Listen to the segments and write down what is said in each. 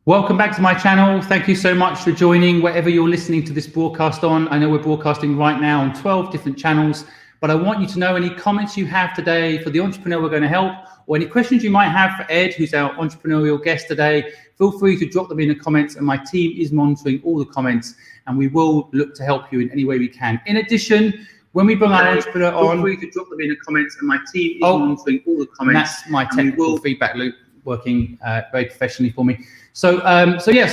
Welcome back to my channel. Thank you so much for joining wherever you're listening to this broadcast on. I know we're broadcasting right now on 12 different channels, but I want you to know any comments you have today for the entrepreneur we're going to help, or any questions you might have for Ed, who's our entrepreneurial guest today. Feel free to drop them in the comments, and my team is monitoring all the comments, and we will look to help you in any way we can. In addition, when we bring our entrepreneur on, feel free to drop them in the comments, and my team is monitoring all the comments. That's my technical feedback loop working very professionally for me. So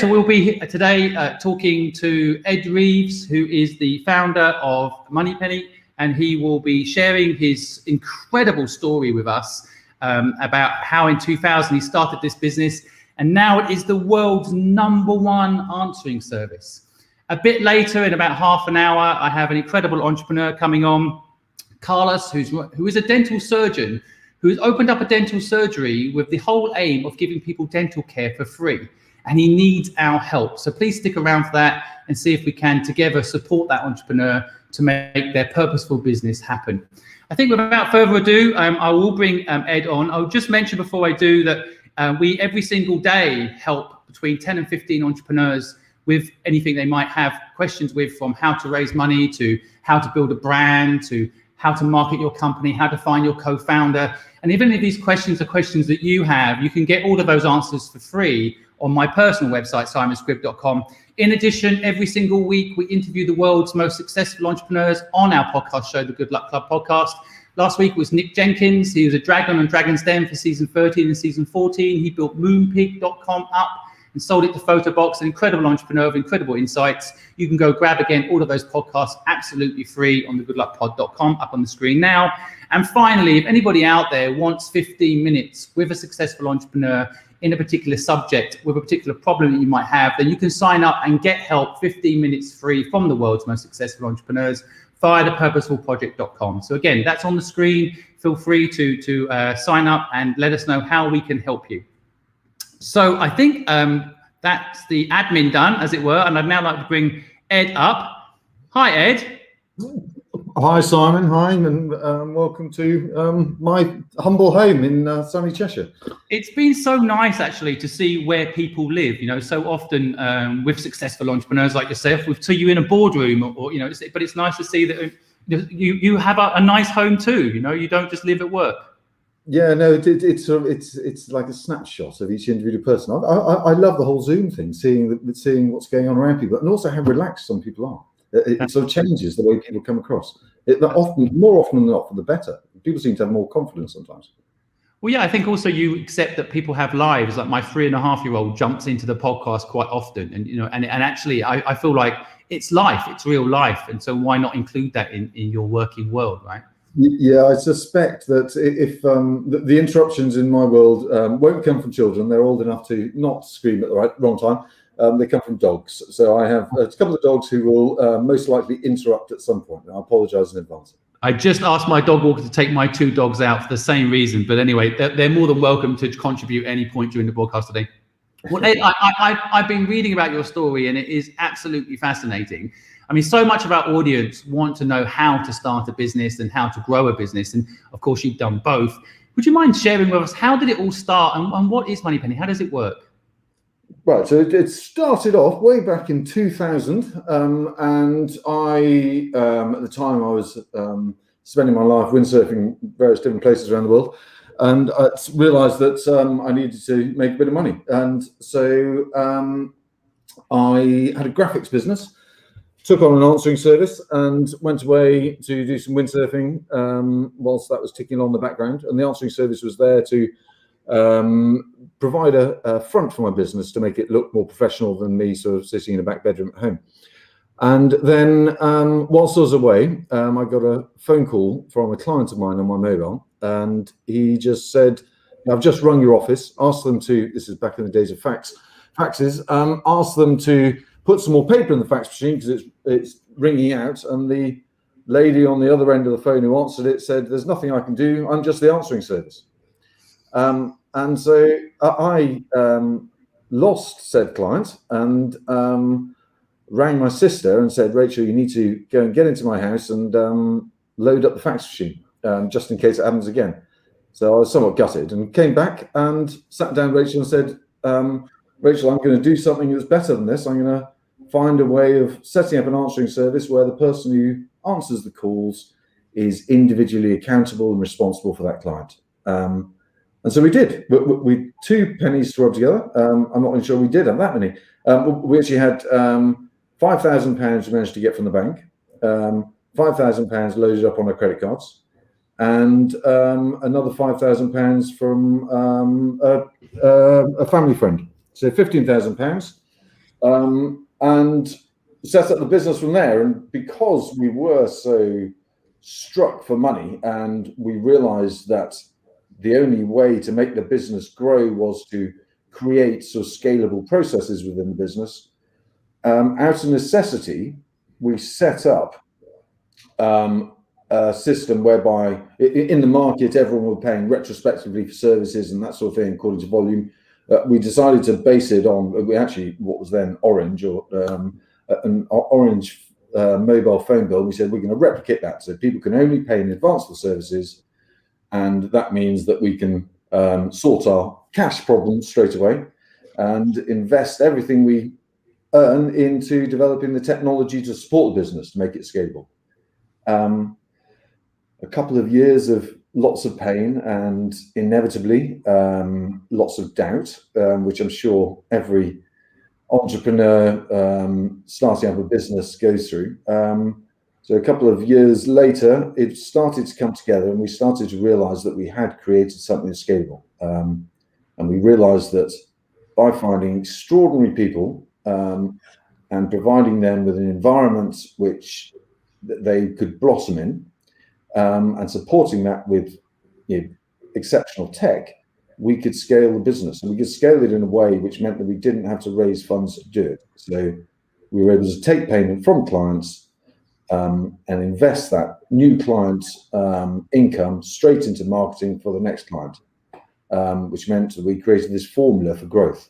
we'll be today talking to Ed Reeves, who is the founder of Moneypenny, and he will be sharing his incredible story with us about how in 2000 he started this business, and now it is the world's #1 answering service. A bit later, in about half an hour, I have an incredible entrepreneur coming on, Carlos, who is a dental surgeon, who has opened up a dental surgery with the whole aim of giving people dental care for free. And he needs our help. So please stick around for that and see if we can together support that entrepreneur to make their purposeful business happen. I think without further ado, I will bring Ed on. I'll just mention before I do that we every single day help between 10 and 15 entrepreneurs with anything they might have questions with, from how to raise money to how to build a brand to how to market your company, how to find your co-founder. And if any of these questions are questions that you have, you can get all of those answers for free on my personal website, simonscribb.com. In addition, every single week, we interview the world's most successful entrepreneurs on our podcast show, the Good Luck Club podcast. Last week was Nick Jenkins. He was a dragon on Dragon's Den for season 13 and season 14. He built moonpig.com up and sold it to Photobox, an incredible entrepreneur with incredible insights. You can go grab again all of those podcasts absolutely free on the goodluckpod.com, up on the screen now. And finally, if anybody out there wants 15 minutes with a successful entrepreneur in a particular subject, with a particular problem that you might have, then you can sign up and get help 15 minutes free from the world's most successful entrepreneurs via thepurposefulproject.com. So again, that's on the screen. Feel free to sign up and let us know how we can help you. So I think that's the admin done, as it were, and I'd now like to bring Ed up. Hi, Ed. Hi, Simon. Hi, and welcome to my humble home in sunny Cheshire. It's been so nice, actually, to see where people live. You know, so often with successful entrepreneurs like yourself, we see you in a boardroom, or but it's nice to see that you have a nice home too. You know, you don't just live at work. Yeah, no, it's like a snapshot of each individual person. I love the whole Zoom thing, seeing what's going on around people, and also how relaxed some people are. It sort of changes the way people come across. More often than not, for the better. People seem to have more confidence sometimes. Well, yeah, I think also you accept that people have lives. Like my 3.5-year-old jumps into the podcast quite often, and actually, I feel like it's life, it's real life, and so why not include that in your working world, right? Yeah, I suspect that if the interruptions in my world won't come from children, they're old enough to not scream at the wrong time. They come from dogs. So I have a couple of dogs who will most likely interrupt at some point. And I apologise in advance. I just asked my dog walker to take my 2 dogs out for the same reason. But anyway, they're more than welcome to contribute at any point during the broadcast today. Well, Ed, I've been reading about your story, and it is absolutely fascinating. I mean, so much of our audience want to know how to start a business and how to grow a business. And of course, you've done both. Would you mind sharing with us, how did it all start, and what is Moneypenny? How does it work? Right, so it started off way back in 2000, and I, at the time, I was spending my life windsurfing various different places around the world, and I realised that I needed to make a bit of money. And so I had a graphics business, took on an answering service, and went away to do some windsurfing whilst that was ticking on the background. And the answering service was there to provide a front for my business to make it look more professional than me sort of sitting in a back bedroom at home. And then whilst I was away, I got a phone call from a client of mine on my mobile, and he just said, "I've just rung your office, asked them to," this is back in the days of faxes, asked them to put some more paper in the fax machine because it's ringing out. And the lady on the other end of the phone who answered it said, "There's nothing I can do, I'm just the answering service." And so I lost said client and rang my sister and said, "Rachel, you need to go and get into my house and load up the fax machine just in case it happens again." So I was somewhat gutted and came back and sat down Rachel and said, Rachel, I'm going to do something that's better than this. I'm going to find a way of setting up an answering service where the person who answers the calls is individually accountable and responsible for that client. And so we did. We 2 pennies to rub together. I'm not even sure we did have that many. We actually had £5,000 we managed to get from the bank, £5,000 loaded up on our credit cards, and another £5,000 from a family friend. So £15,000, and set up the business from there. And because we were so struck for money, and we realised that the only way to make the business grow was to create sort of scalable processes within the business. Out of necessity, we set up a system whereby in the market, everyone were paying retrospectively for services and that sort of thing according to volume. We decided to base it on what was then Orange, or an Orange mobile phone bill. We said we're going to replicate that so people can only pay in advance for services. And that means that we can sort our cash problems straight away and invest everything we earn into developing the technology to support the business to make it scalable. A couple of years of lots of pain and inevitably lots of doubt, which I'm sure every entrepreneur starting up a business goes through. So a couple of years later, it started to come together, and we started to realize that we had created something scalable. And we realized that by finding extraordinary people and providing them with an environment which they could blossom in, and supporting that with exceptional tech, we could scale the business. And we could scale it in a way which meant that we didn't have to raise funds to do it. So we were able to take payment from clients and invest that new client income straight into marketing for the next client, which meant that we created this formula for growth.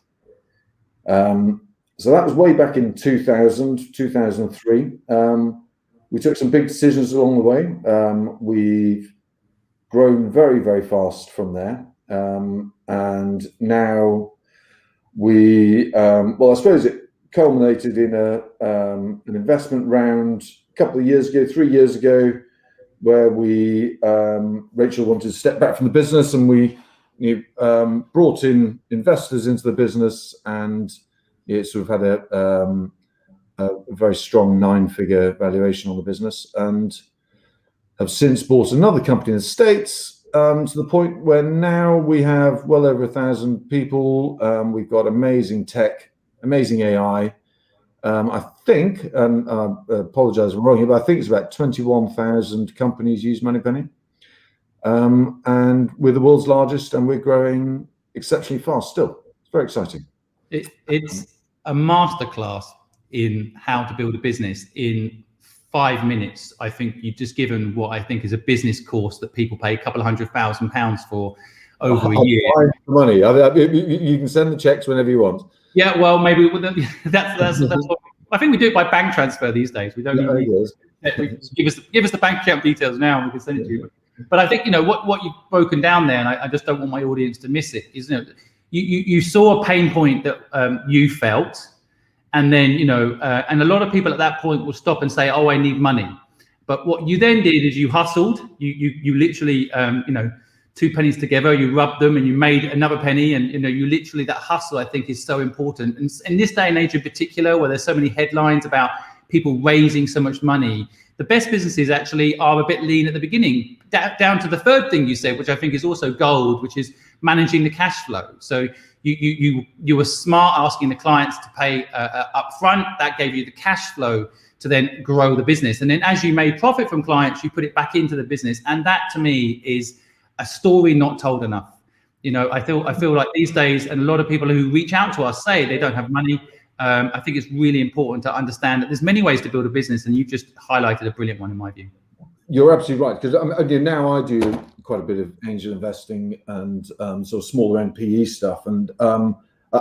So that was way back in 2000, 2003. We took some big decisions along the way. We've grown very, very fast from there. And now I suppose it culminated in an investment round a couple of years ago, 3 years ago, where Rachel wanted to step back from the business, and we brought in investors into the business, and it sort of had a very strong 9-figure valuation on the business, and have since bought another company in the States, to the point where now we have well over 1,000 people. We've got amazing tech, amazing AI. I think, and I apologize if I'm wrong here, but I think it's about 21,000 companies use Moneypenny. And we're the world's largest, and we're growing exceptionally fast still. It's very exciting. It's a masterclass in how to build a business in 5 minutes. I think you've just given what I think is a business course that people pay a couple of £100,000 for over a year. Money. You can send the checks whenever you want. Yeah, well, maybe that's what, I think we do it by bank transfer these days. We don't give us the bank account details now, and we can send it to you. But I think what you've broken down there, and I just don't want my audience to miss it, is you saw a pain point that you felt, and then and a lot of people at that point will stop and say, "Oh, I need money." But what you then did is you hustled. You literally 2 pennies together, you rubbed them and you made another penny, and you literally, that hustle I think is so important. And in this day and age in particular, where there's so many headlines about people raising so much money, the best businesses actually are a bit lean at the beginning, down to the third thing you said, which I think is also gold, which is managing the cash flow. So you were smart asking the clients to pay up front. That gave you the cash flow to then grow the business. And then as you made profit from clients, you put it back into the business. And that to me is a story not told enough. I feel like these days, and a lot of people who reach out to us say they don't have money. I think it's really important to understand that there's many ways to build a business, and you've just highlighted a brilliant one in my view. You're absolutely right, because again, now I do quite a bit of angel investing and sort of smaller NPE stuff, and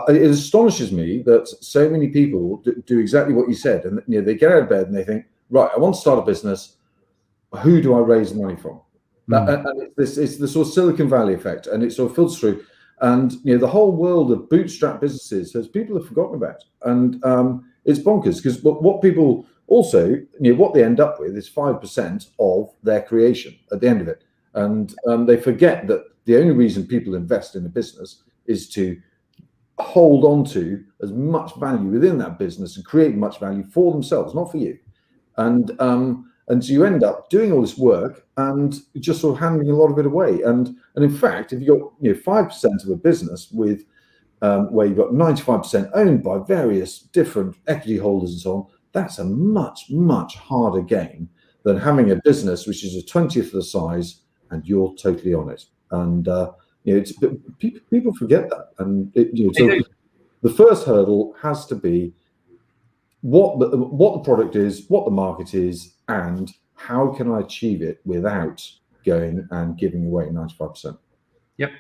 it astonishes me that so many people do exactly what you said, and they get out of bed and they think, right, I want to start a business. Who do I raise money from? And it's the sort of Silicon Valley effect, and it sort of filters through. And the whole world of bootstrap businesses people have forgotten about, and it's bonkers because what people also what they end up with is 5% of their creation at the end of it, and they forget that the only reason people invest in a business is to hold on to as much value within that business and create much value for themselves, not for you. And so you end up doing all this work and just sort of handing a lot of it away. And in fact, if you got 5% of a business with where you've got 95% owned by various different equity holders and so on, that's a much, much harder game than having a business which is a 20th of the size and you're totally on it. And people forget that. And so the first hurdle has to be what the product is, what the market is, and how can I achieve it without going and giving away 95%. Yep.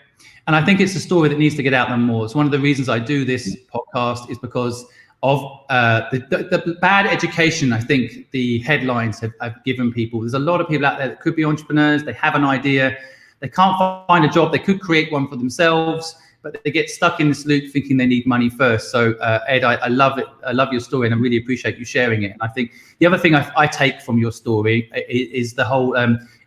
And I think it's a story that needs to get out there more. It's one of the reasons I do this podcast is because of the bad education I think the headlines have given people. There's a lot of people out there that could be entrepreneurs. They have an idea. They can't find a job. They could create one for themselves, but they get stuck in this loop thinking they need money first. So Ed, I love it. I love your story and I really appreciate you sharing it. And I think the other thing I take from your story is the whole,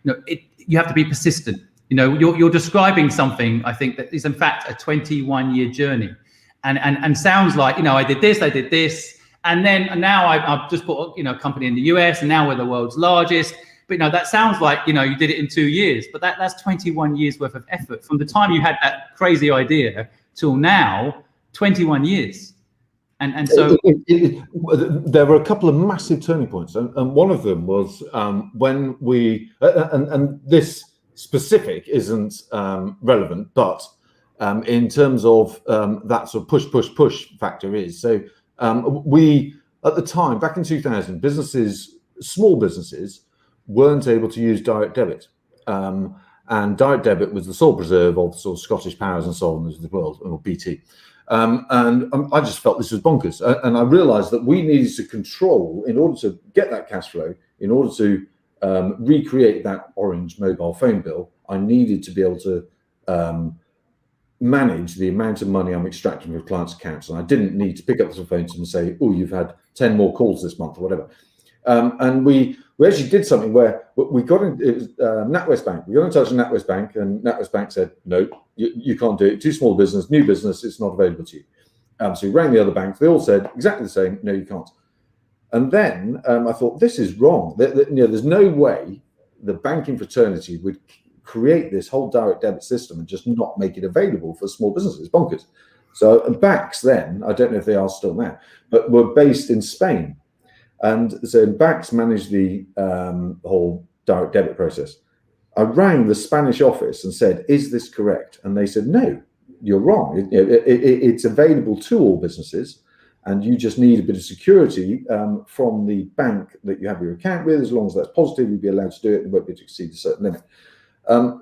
you have to be persistent. You're describing something, I think, that is in fact a 21-year journey, and sounds like, I did this, and now I've just bought a company in the US, and now we're the world's largest. But that sounds like you did it in 2 years, but that's 21 years worth of effort from the time you had that crazy idea till now, 21 years. And so there were a couple of massive turning points, and one of them was when we and this specific isn't relevant, but in terms of that sort of push factor is. So we, at the time, back in 2000, small businesses weren't able to use direct debit. And direct debit was the sole preserve of sort of Scottish Powers and so on of the world, or BT. And I just felt this was bonkers. And I realized that we needed to control, in order to get that cash flow, in order to recreate that orange mobile phone bill, I needed to be able to manage the amount of money I'm extracting from clients' accounts. And I didn't need to pick up the phone and say, oh, you've had 10 more calls this month or whatever. And we actually did something where we got in, it was NatWest Bank. We got in touch with NatWest Bank, and NatWest Bank said, no, you can't do it. Too small business, new business, it's not available to you. So we rang the other banks. They all said exactly the same, no, you can't. And then I thought, this is wrong. There's no way the banking fraternity would create this whole direct debit system and just not make it available for small businesses. Bonkers. So BACS then, I don't know if they are still now, but were based in Spain. And so BACS managed the whole direct debit process. I rang the Spanish office and said, is this correct? And they said, no, you're wrong. It's available to all businesses. And you just need a bit of security from the bank that you have your account with. As long as that's positive, you'll be allowed to do it. You won't be able to exceed a certain limit.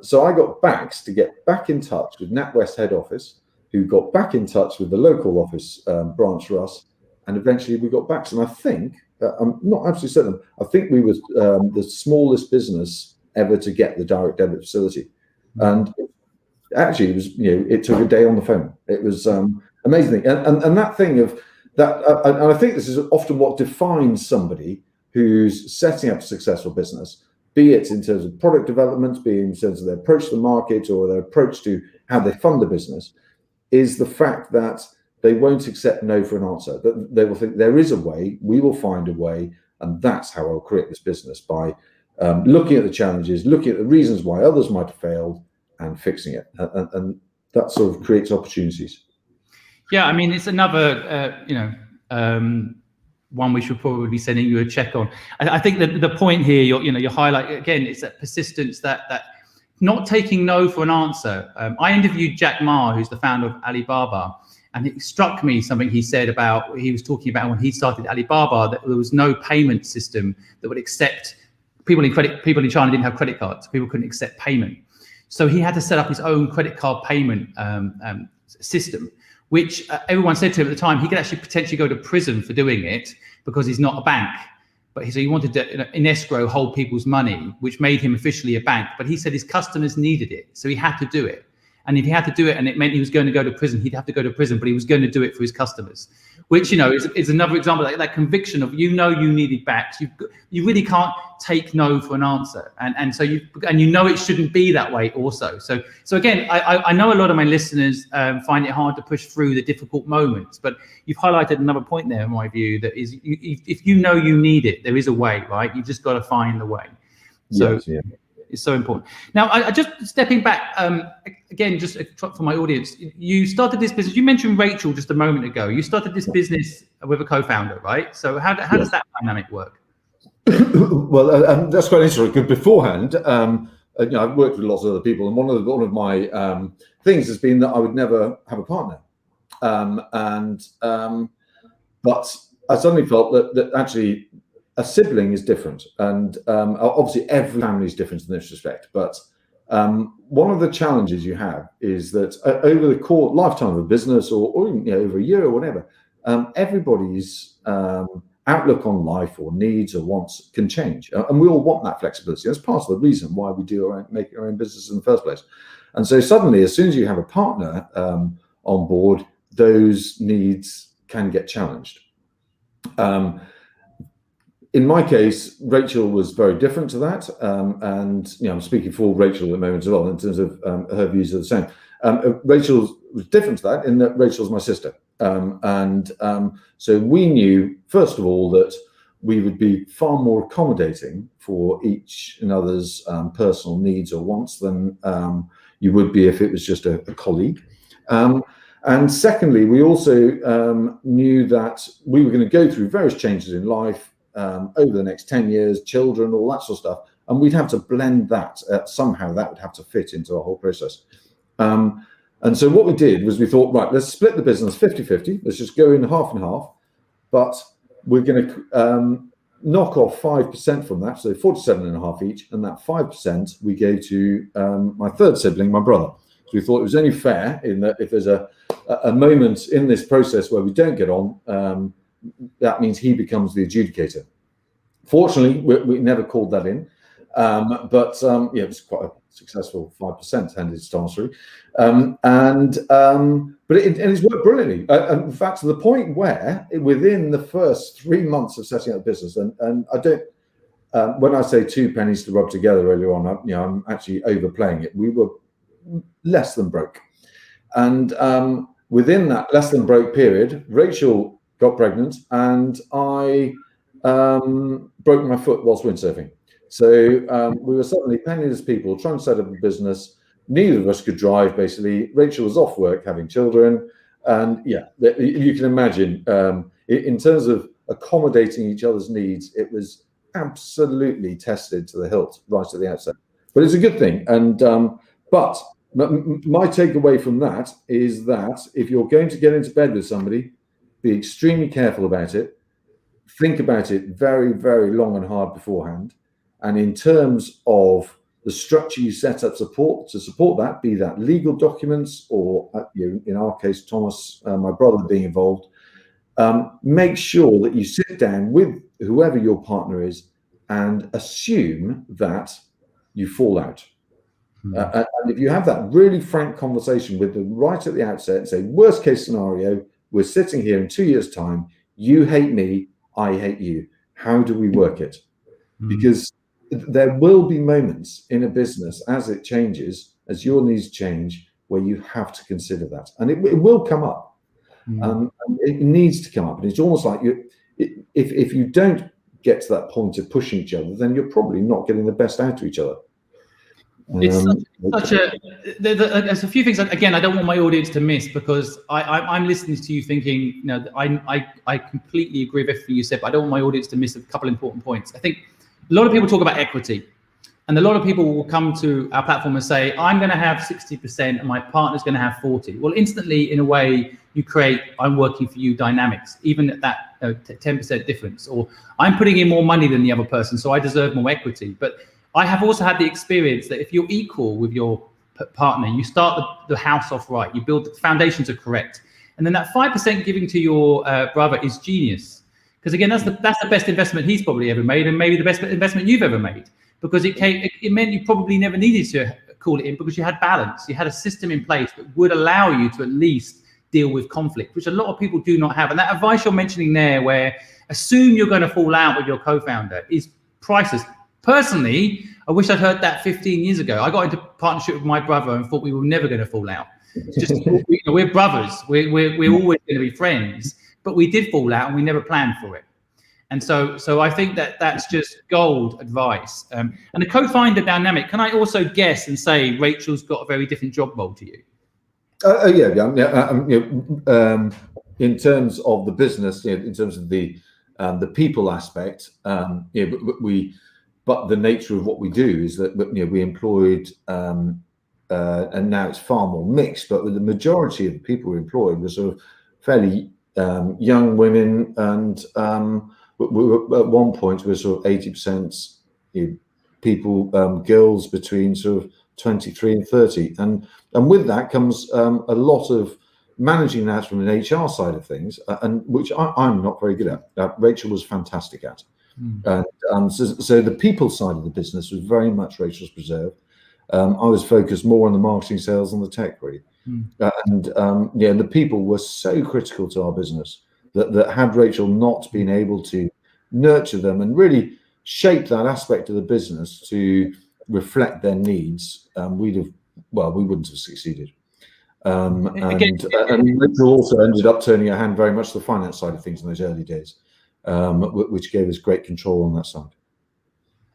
So I got BACS to get back in touch with NatWest head office, who got back in touch with the local office branch for us. And eventually we got BACS. And I think, I'm not absolutely certain, I think we were the smallest business ever to get the direct debit facility. And actually, it was, it took a day on the phone. It was amazing. And that thing of, and I think this is often what defines somebody who's setting up a successful business, be it in terms of product development, be it in terms of their approach to the market or their approach to how they fund the business, is the fact that they won't accept no for an answer. That they will think there is a way, we will find a way, and that's how I'll create this business, by looking at the challenges, looking at the reasons why others might have failed, and fixing it. And that sort of creates opportunities. Yeah, I mean, it's another, one we should probably be sending you a check on. I think that the point here, you highlight again, it's that persistence, that not taking no for an answer. I interviewed Jack Ma, who's the founder of Alibaba, and it struck me something he said about, he was talking about when he started Alibaba, that there was no payment system that would accept people in China didn't have credit cards. People couldn't accept payment. So he had to set up his own credit card payment system, which everyone said to him at the time, he could actually potentially go to prison for doing it because he's not a bank. But he wanted to, in escrow, hold people's money, which made him officially a bank. But he said his customers needed it, so he had to do it. And if he had to do it and it meant he was going to go to prison, he'd have to go to prison, but he was going to do it for his customers, which, is another example, that conviction of, you needed backs. You really can't take no for an answer. And so it shouldn't be that way also. So again, I know a lot of my listeners find it hard to push through the difficult moments, but you've highlighted another point there, in my view, that is, if you need it, there is a way, right? You've just got to find the way. So yes, yeah. It's so important. Now, I just stepping back again, just for my audience. You started this business. You mentioned Rachel just a moment ago. You started this business with a co-founder, right? So how does that dynamic work? Well, that's quite interesting. Because beforehand, I've worked with lots of other people, and one of my things has been that I would never have a partner, but I suddenly felt that actually, a sibling is different, and obviously every family is different in this respect. But one of the challenges you have is that over the lifetime of a business, or even over a year or whatever, everybody's outlook on life or needs or wants can change, and we all want that flexibility. That's part of the reason why we make our own business in the first place. And so suddenly, as soon as you have a partner on board, those needs can get challenged. In my case, Rachel was very different to that, and I'm speaking for Rachel at the moment as well in terms of her views are the same. Rachel was different to that in that Rachel's my sister, so we knew first of all that we would be far more accommodating for each another's personal needs or wants than you would be if it was just a colleague. And secondly, we also knew that we were going to go through various changes in life. Over the next 10 years, children, all that sort of stuff, and we'd have to blend that somehow. That would have to fit into our whole process. And so what we did was we thought, right, let's split the business 50-50. Let's just go in half and half, but we're going to knock off 5% from that, so 47.5 each, and that 5% we gave to my third sibling, my brother. So we thought it was only fair in that if there's a moment in this process where we don't get on, that means he becomes the adjudicator. Fortunately, we never called that in, but it was quite a successful 5% handed to Stansbury, but it's worked brilliantly. In fact, to the point where within the first 3 months of setting up the business, and I don't, when I say 2 pennies to rub together earlier on, I'm actually overplaying it. We were less than broke, and within that less than broke period, Rachel got pregnant, and I broke my foot whilst windsurfing. So we were suddenly penniless people trying to set up a business. Neither of us could drive, basically. Rachel was off work having children. And you can imagine, in terms of accommodating each other's needs, it was absolutely tested to the hilt right at the outset. But it's a good thing. And but my takeaway from that is that if you're going to get into bed with somebody, be extremely careful about it. Think about it very, very long and hard beforehand. And in terms of the structure you set up to support that, be that legal documents or, in our case, Thomas, my brother, being involved, make sure that you sit down with whoever your partner is and assume that you fall out. And if you have that really frank conversation with them right at the outset and say, worst case scenario, we're sitting here in 2 years' time. You hate me. I hate you. How do we work it? Because there will be moments in a business as it changes, as your needs change, where you have to consider that. And it will come up. It needs to come up. And it's almost like if you don't get to that point of pushing each other, then you're probably not getting the best out of each other. There's a few things that, again, I don't want my audience to miss, because I'm listening to you thinking, I completely agree with everything you said, but I don't want my audience to miss a couple important points. I think a lot of people talk about equity, and a lot of people will come to our platform and say, I'm going to have 60% and my partner's going to have 40. Well, instantly, in a way, you create I'm working for you dynamics, even at that 10% difference, or I'm putting in more money than the other person, so I deserve more equity. But I have also had the experience that if you're equal with your partner, you start the house off right, you build, the foundations are correct. And then that 5% giving to your brother is genius. Because again, that's the best investment he's probably ever made, and maybe the best investment you've ever made, because it meant you probably never needed to call it in, because you had balance. You had a system in place that would allow you to at least deal with conflict, which a lot of people do not have. And that advice you're mentioning there, where assume you're going to fall out with your co-founder, is priceless. Personally, I wish I'd heard that 15 years ago. I got into partnership with my brother and thought we were never going to fall out. Just, we're brothers. We're always going to be friends, but we did fall out and we never planned for it. And so I think that's just gold advice. And the co-founder dynamic, can I also guess and say Rachel's got a very different job role to you? In terms of the business, in terms of the people aspect, but the nature of what we do is that we employed, and now it's far more mixed, but the majority of the people we employed were sort of fairly young women, and we were, at one point, we were sort of 80% people, girls between sort of 23 and 30, and with that comes a lot of managing that from an HR side of things, and which I'm not very good at. Rachel was fantastic at. And so the people side of the business was very much Rachel's preserve. I was focused more on the marketing, sales, and the tech, really. And the people were so critical to our business that had Rachel not been able to nurture them and really shape that aspect of the business to reflect their needs, we wouldn't have succeeded. And Rachel also ended up turning her hand very much to the finance side of things in those early days, which gave us great control on that side.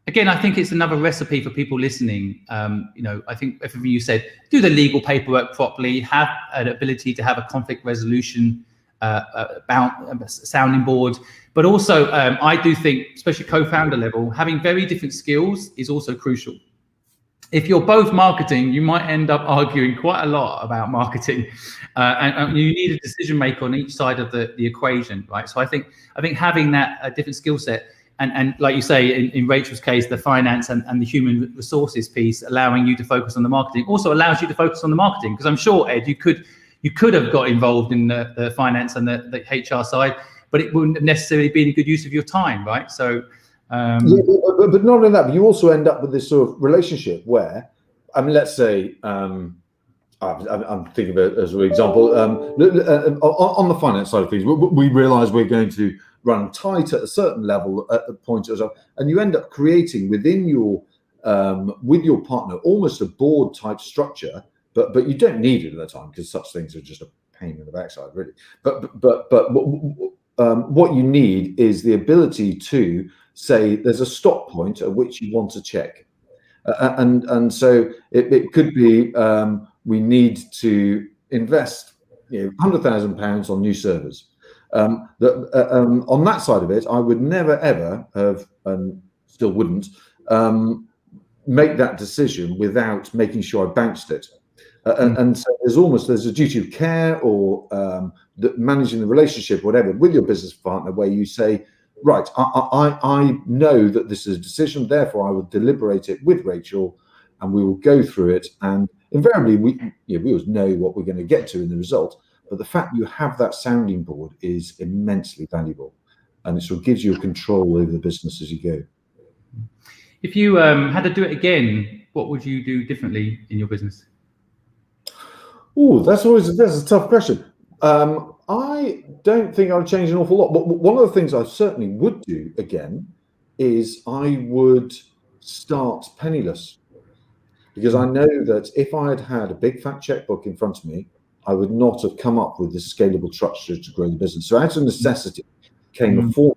Again, I think it's another recipe for people listening. I think everything you said, do the legal paperwork properly, have an ability to have a conflict resolution sounding board. But also, I do think, especially co-founder level, having very different skills is also crucial. If you're both marketing, you might end up arguing quite a lot about marketing, and you need a decision maker on each side of the equation, right? So I think having that different skill set, and like you say, in Rachel's case, the finance and the human resources piece, allowing you to focus on the marketing, also allows you to focus on the marketing. Because I'm sure, Ed, you could have got involved in the finance and the HR side, but it wouldn't have necessarily been a good use of your time, right? So. But not only that, but you also end up with this sort of relationship where, I mean, let's say, I'm thinking of it as an example, on the finance side of things, we realize we're going to run tight at a certain level at a point, and you end up creating within your, with your partner, almost a board type structure, but you don't need it at the time because such things are just a pain in the backside, really. But what you need is the ability to say there's a stop point at which you want to check, and so it could be we need to invest £100,000 on new servers. On that side of it, I would never ever have, and still wouldn't, make that decision without making sure I bounced it. And so there's a duty of care, or managing the relationship, whatever, with your business partner, where you say, right, I know that this is a decision, therefore I will deliberate it with Rachel, and we will go through it. And invariably, we always know what we're going to get to in the result. But the fact you have that sounding board is immensely valuable, and it sort of gives you a control over the business as you go. If you had to do it again, what would you do differently in your business? Oh, that's a tough question. I don't think I would change an awful lot. But one of the things I certainly would do again is I would start penniless, because I know that if I had had a big fat checkbook in front of me, I would not have come up with this scalable structure to grow the business. So out of necessity came a formula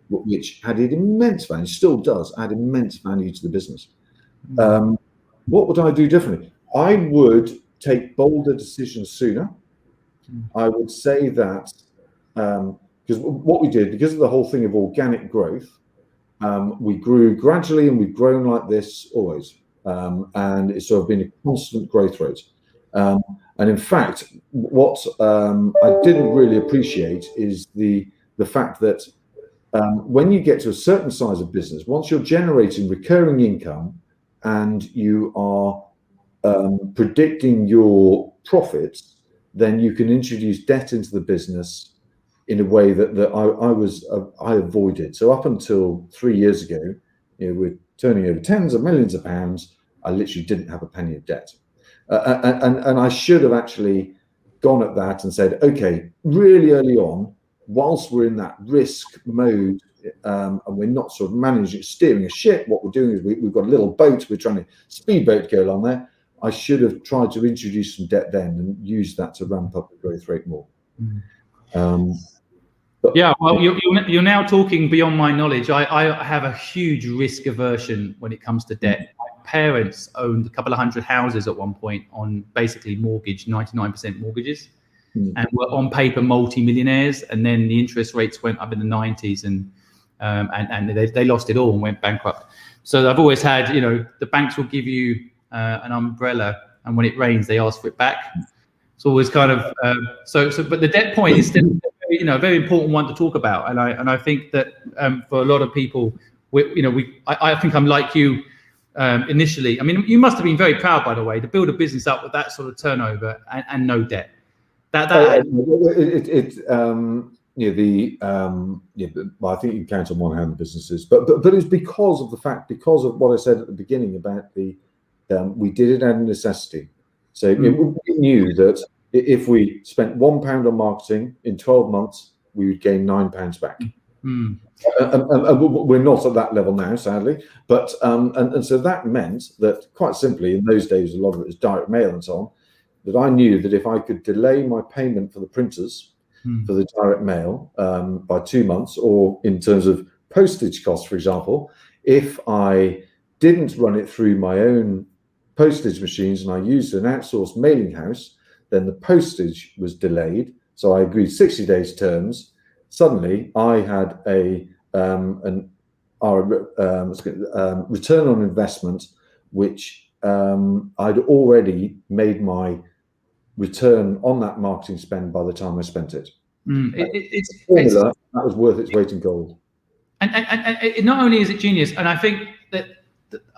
which added immense value, still does add immense value to the business. What would I do differently? I would take bolder decisions sooner. I would say that because what we did, because of the whole thing of organic growth, we grew gradually, and we've grown like this always, and it's sort of been a constant growth rate. And in fact, what I didn't really appreciate is the fact that when you get to a certain size of business, once you're generating recurring income and you are predicting your profits, then you can introduce debt into the business in a way that I avoided. So up until 3 years ago, we're turning over tens of millions of pounds, I literally didn't have a penny of debt. And I should have actually gone at that and said, okay, really early on, whilst we're in that risk mode, and we're not sort of managing, steering a ship, what we're doing is we've got a little boat, we're trying to speedboat go along there. I should have tried to introduce some debt then and use that to ramp up the growth rate more. Yeah, well, you're now talking beyond my knowledge. I have a huge risk aversion when it comes to debt. My parents owned a couple of hundred houses at one point on basically mortgage, 99% mortgages, and were on paper multi-millionaires. And then the interest rates went up in the 90s, and they lost it all and went bankrupt. So I've always had, the banks will give you an umbrella, and when it rains, they ask for it back. It's always kind of but the debt point is still a very important one to talk about, and I think that for a lot of people, I think I'm like you initially. I mean, you must have been very proud, by the way, to build a business up with that sort of turnover and no debt. Well, I think you count on one hand the businesses, but it's because of what I said at the beginning about we did it out of necessity. So we knew that if we spent £1 on marketing in 12 months, we would gain £9 back. And we're not at that level now, sadly. But and so that meant that, quite simply, in those days, a lot of it was direct mail and so on, that I knew that if I could delay my payment for the printers for the direct mail by 2 months, or in terms of postage costs, for example, if I didn't run it through my own postage machines and I used an outsourced mailing house, then the postage was delayed. So I agreed 60 days terms. Suddenly I had a return on investment, which I'd already made my return on that marketing spend by the time I spent it. That was worth its weight in gold. And not only is it genius, and I think that,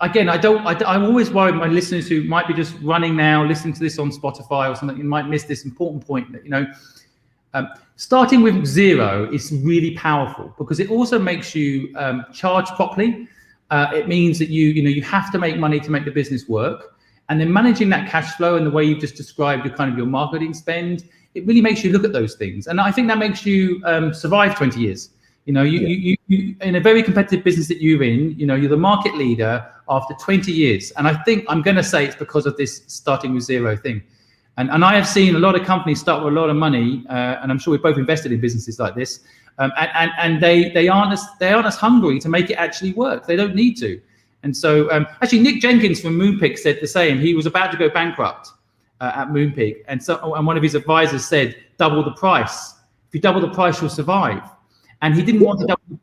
again, I'm always worried my listeners who might be just running now, listening to this on Spotify or something, you might miss this important point that, starting with zero is really powerful, because it also makes you charge properly. It means that you have to make money to make the business work. And then managing that cash flow and the way you've just described your marketing spend, it really makes you look at those things. And I think that makes you survive 20 years. You in a very competitive business that you're in, you're the market leader after 20 years. And I think I'm going to say it's because of this starting with zero thing. And I have seen a lot of companies start with a lot of money, and I'm sure we've both invested in businesses like this, and they aren't as hungry to make it actually work. They don't need to. And so actually, Nick Jenkins from Moonpig said the same. He was about to go bankrupt at Moonpig, and one of his advisors said, double the price. If you double the price, you'll survive. And he didn't want to double.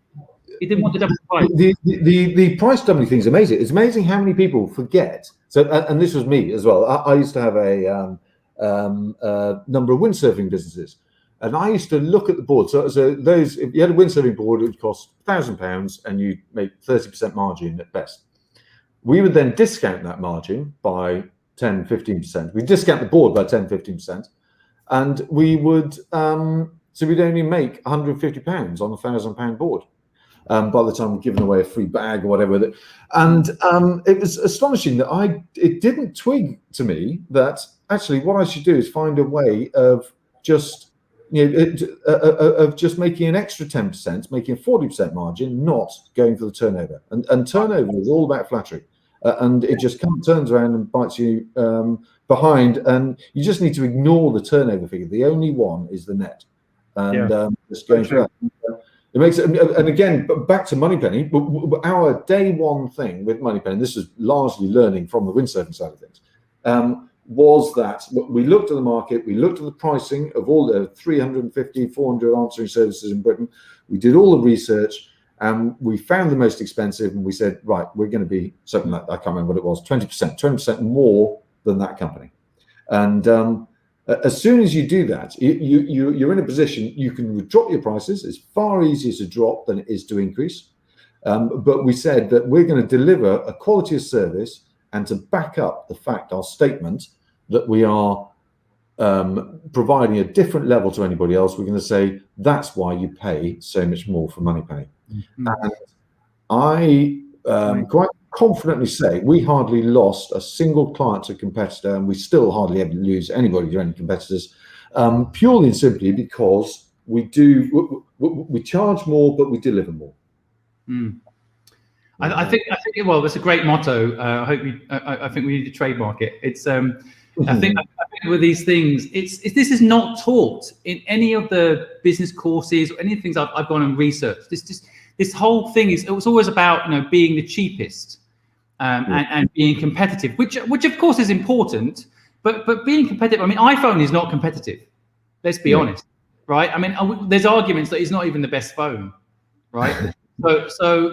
He didn't want to double the price. The price doubling thing is amazing. It's amazing how many people forget. So, and this was me as well. I used to have a number of windsurfing businesses, and I used to look at the board. So those, if you had a windsurfing board, it would cost £1,000, and you make 30% margin at best. We would then discount that margin by 10-15%. We discount the board by 10-15%, and we would. So we'd only make £150 on a £1,000 board by the time we'd given away a free bag or whatever. And it was astonishing that it didn't twig to me that actually what I should do is find a way of just of just making an extra 10%, making a 40% margin, not going for the turnover. And turnover is all about flattery, and it just turns around and bites you behind. And you just need to ignore the turnover figure. The only one is the net. And just going through that. It makes it, and again, back to Moneypenny, our day one thing with Moneypenny, this is largely learning from the windsurfing side of things, was that we looked at the market, we looked at the pricing of all the 350, 400 answering services in Britain, we did all the research, and we found the most expensive, and we said, right, we're going to be something like, I can't remember what it was, 20% more than that company. And as soon as you do that, you're in a position, you can drop your prices. It's far easier to drop than it is to increase. But we said that we're going to deliver a quality of service, and to back up the fact, our statement, that we are providing a different level to anybody else, we're going to say, that's why you pay so much more for Moneypenny. And I quite confidently say we hardly lost a single client to a competitor, and we still hardly ever lose anybody to any competitors, purely and simply because we charge more, but we deliver more. I think well, that's a great motto. I think we need to trademark it. It's I think with these things, this is not taught in any of the business courses or any of the things I've gone and researched. This whole thing it was always about being the cheapest and being competitive, which of course is important, but being competitive. I mean, iPhone is not competitive. Let's be honest, right? I mean, there's arguments that it's not even the best phone, right? So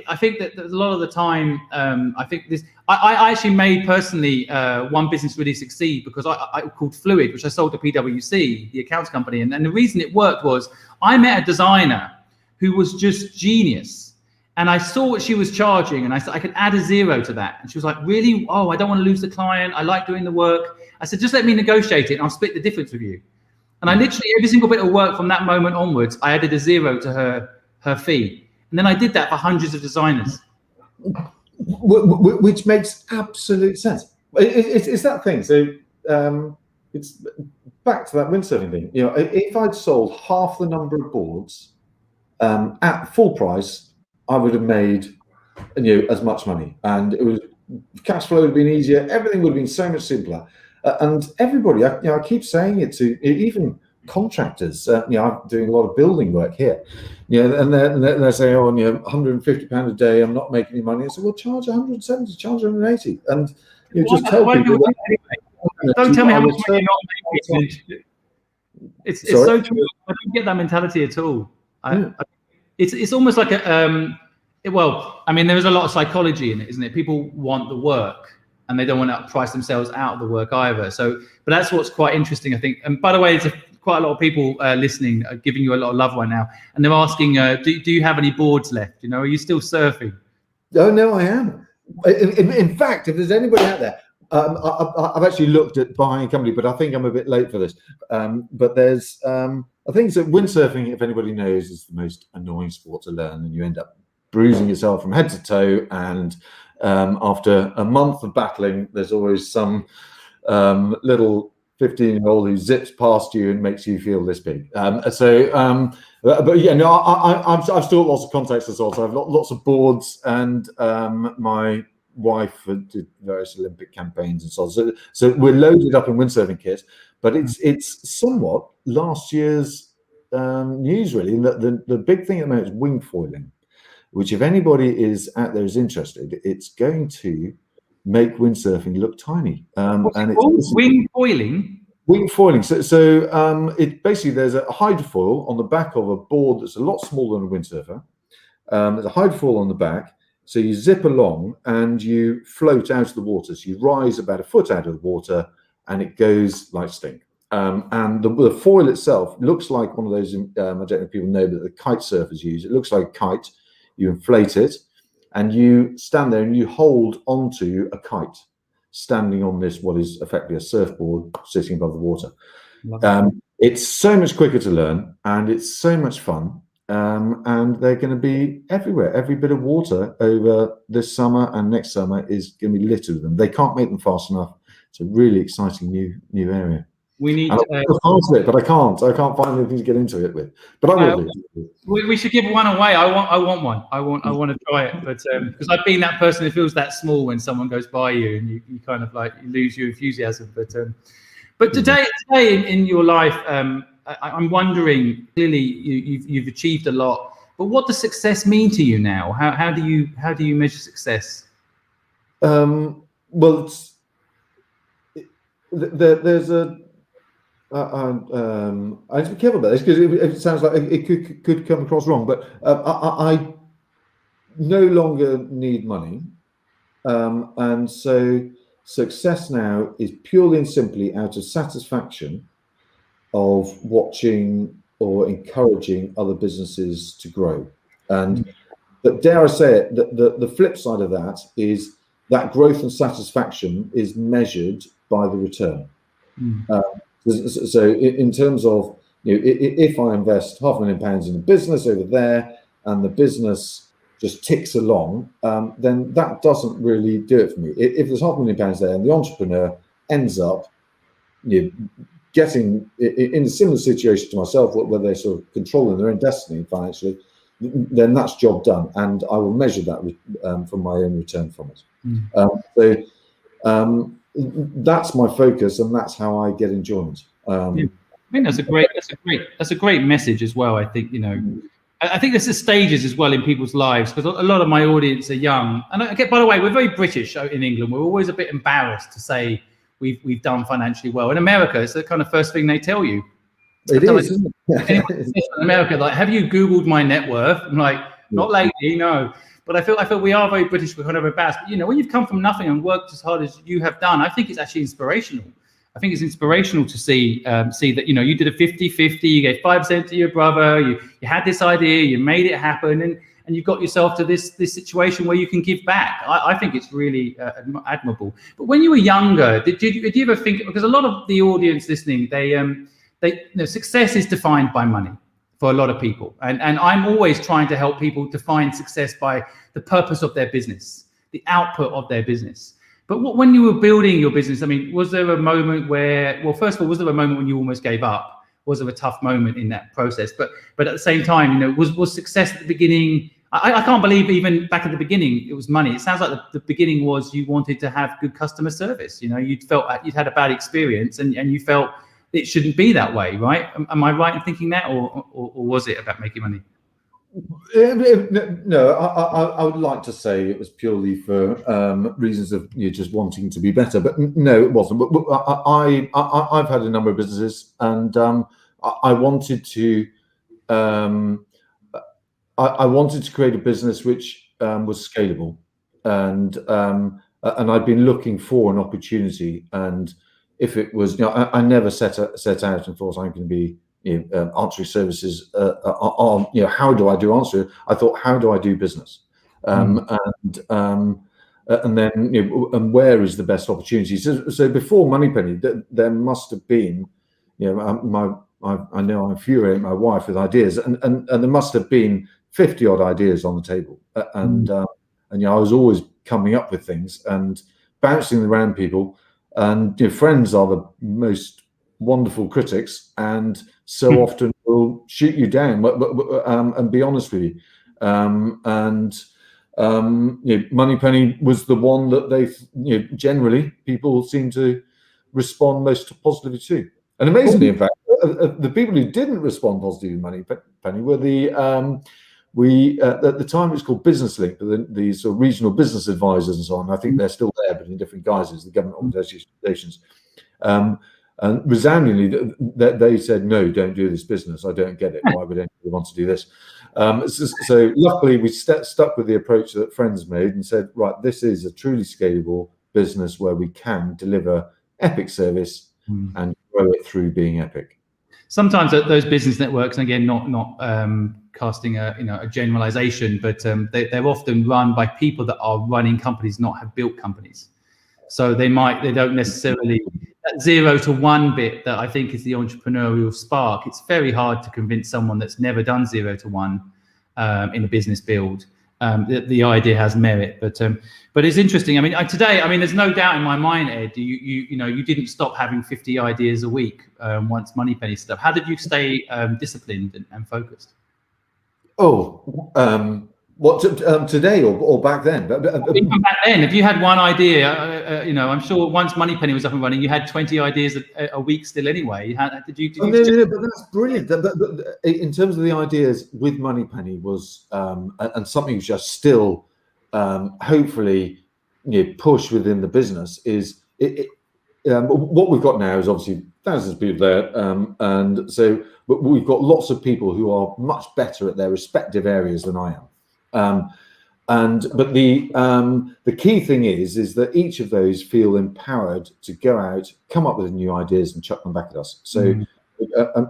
I think that a lot of the time, I think I actually made personally one business really succeed because I called Fluid, which I sold to PwC, the accounts company, and the reason it worked was I met a designer who was just genius, and I saw what she was charging, and I said I could add a 0 to that, and she was like, really? Oh, I don't want to lose the client. I like doing the work. I said, just let me negotiate it, and I'll split the difference with you. And I literally every single bit of work from that moment onwards, I added a 0 to her fee. And then I did that for hundreds of designers. Which makes absolute sense. It's that thing. So it's back to that windsurfing thing. If I'd sold half the number of boards at full price, I would have made as much money, and it was cash flow would have been easier. Everything would have been so much simpler. And everybody, I keep saying it to even contractors. I'm doing a lot of building work here. And they're saying, oh, £150 a day, I'm not making any money. I said, well, charge 170, charge 180, and just tell people. Don't tell me how much money you're not making. It's so true. I don't get that mentality at all. It's almost like well, I mean, there is a lot of psychology in it, isn't it? People want the work, and they don't want to price themselves out of the work either. So, but that's what's quite interesting, I think. And by the way, quite a lot of people listening are giving you a lot of love right now, and they're asking, do you have any boards left? Are you still surfing? Oh no, I am. In fact, if there's anybody out there, I've actually looked at buying a company, but I think I'm a bit late for this. But there's I think that windsurfing, if anybody knows, is the most annoying sport to learn, and you end up bruising yourself from head to toe. And after a month of battling, there's always some little 15-year-old who zips past you and makes you feel this big. I've still got lots of contacts as well. So I've lots of boards, and my wife did various Olympic campaigns and so on. So we're loaded up in windsurfing kit, but it's somewhat last year's news really. The big thing at the moment is wing foiling, which if anybody is out there is interested, it's going to make windsurfing look tiny. And it's wing foiling. Wing foiling. So it basically, there's a hydrofoil on the back of a board that's a lot smaller than a windsurfer. There's a hydrofoil on the back, so you zip along and you float out of the water. So you rise about a foot out of the water, and it goes like stink. And the foil itself looks like one of those. I don't know if people know, but the kite surfers use. It looks like a kite. You inflate it, and you stand there and you hold onto a kite, standing on this, what is effectively a surfboard sitting above the water. It's so much quicker to learn, and it's so much fun. And they're going to be everywhere. Every bit of water over this summer and next summer is going to be littered with them. They can't make them fast enough. It's a really exciting new area. We need but I can't find anything to get into it with. But I will do. We should give one away. I want one. I want to try it. But because I've been that person who feels that small when someone goes by you, and you kind of like you lose your enthusiasm. But today in your life, I'm wondering. Clearly, you've achieved a lot. But what does success mean to you now? How do you measure success? Well, there's a. I have to be careful about this because it sounds like it could come across wrong, but I no longer need money, and so success now is purely and simply out of satisfaction of watching or encouraging other businesses to grow. And but dare I say it, the flip side of that is that growth and satisfaction is measured by the return. So in terms of, if I invest £500,000 in a business over there, and the business just ticks along, then that doesn't really do it for me. If there's £500,000 there and the entrepreneur ends up getting in a similar situation to myself, where they're sort of controlling their own destiny financially, then that's job done, and I will measure that from my own return from it. That's my focus, and that's how I get enjoyment. I think that's a great message as well. I think, I think there's stages as well in people's lives, because a lot of my audience are young. And by the way, we're very British in England. We're always a bit embarrassed to say we've done financially well. In America, it's the kind of first thing they tell you. It is, isn't it? In America, like, have you Googled my net worth? I'm like, not lately, no. But I feel we are very British. We're kind of embarrassed. But, when you've come from nothing and worked as hard as you have done, I think it's actually inspirational. I think it's inspirational to see that, you did a 50-50, you gave 5% to your brother, you had this idea, you made it happen, and you got yourself to this situation where you can give back. I think it's really admirable. But when you were younger, did you ever think, because a lot of the audience listening, success is defined by money for a lot of people. And I'm always trying to help people define success by the purpose of their business, the output of their business. But when you were building your business, I mean, was there a moment where, well, first of all, was there a moment when you almost gave up? Was there a tough moment in that process? But at the same time, was success at the beginning? I can't believe even back at the beginning it was money. It sounds like the beginning was you wanted to have good customer service. You'd felt you'd had a bad experience and you felt it shouldn't be that way, right? Am I right in thinking that, or was it about making money? No, I would like to say it was purely for reasons of just wanting to be better, but no, it wasn't. But I've had a number of businesses, and I wanted to create a business which was scalable, and I'd been looking for an opportunity. And if it was, I never set out and thought I'm going to be answering services on, how do I do answer? I thought, how do I do business? And then, and where is the best opportunity? So before Moneypenny, there must have been, I know I infuriate my wife with ideas, and there must have been 50 odd ideas on the table, and I was always coming up with things and bouncing them around people, and friends are the most wonderful critics, and so often will shoot you down, and be honest with you. Moneypenny was the one that they, generally people seem to respond most positively to. And amazingly, in fact, the people who didn't respond positively to Moneypenny were at the time it was called Business Link, the sort of regional business advisors and so on. I think they're still there, but in different guises, the government organisations. And resoundingly, they said, no, don't do this business. I don't get it. Why would anybody want to do this? So luckily, we stuck with the approach that friends made and said, right, this is a truly scalable business where we can deliver epic service and grow it through being epic. Sometimes those business networks, and again, not casting a generalization, but they're often run by people that are running companies, not have built companies. So they don't necessarily, that 0 to 1 bit that I think is the entrepreneurial spark. It's very hard to convince someone that's never done 0 to 1 in a business build. The idea has merit, but it's interesting. I mean, there's no doubt in my mind, Ed, you didn't stop having 50 ideas a week once Moneypenny set up. How did you stay disciplined and focused? What today or back then? Even back then, if you had one idea, I'm sure once Moneypenny was up and running, you had 20 ideas a week still anyway. No, but that's brilliant. But in terms of the ideas with Moneypenny was, and something which I still hopefully push within the business is what we've got now is obviously thousands of people there, and so but we've got lots of people who are much better at their respective areas than I am. But the key thing is that each of those feel empowered to go out, come up with new ideas and chuck them back at us. So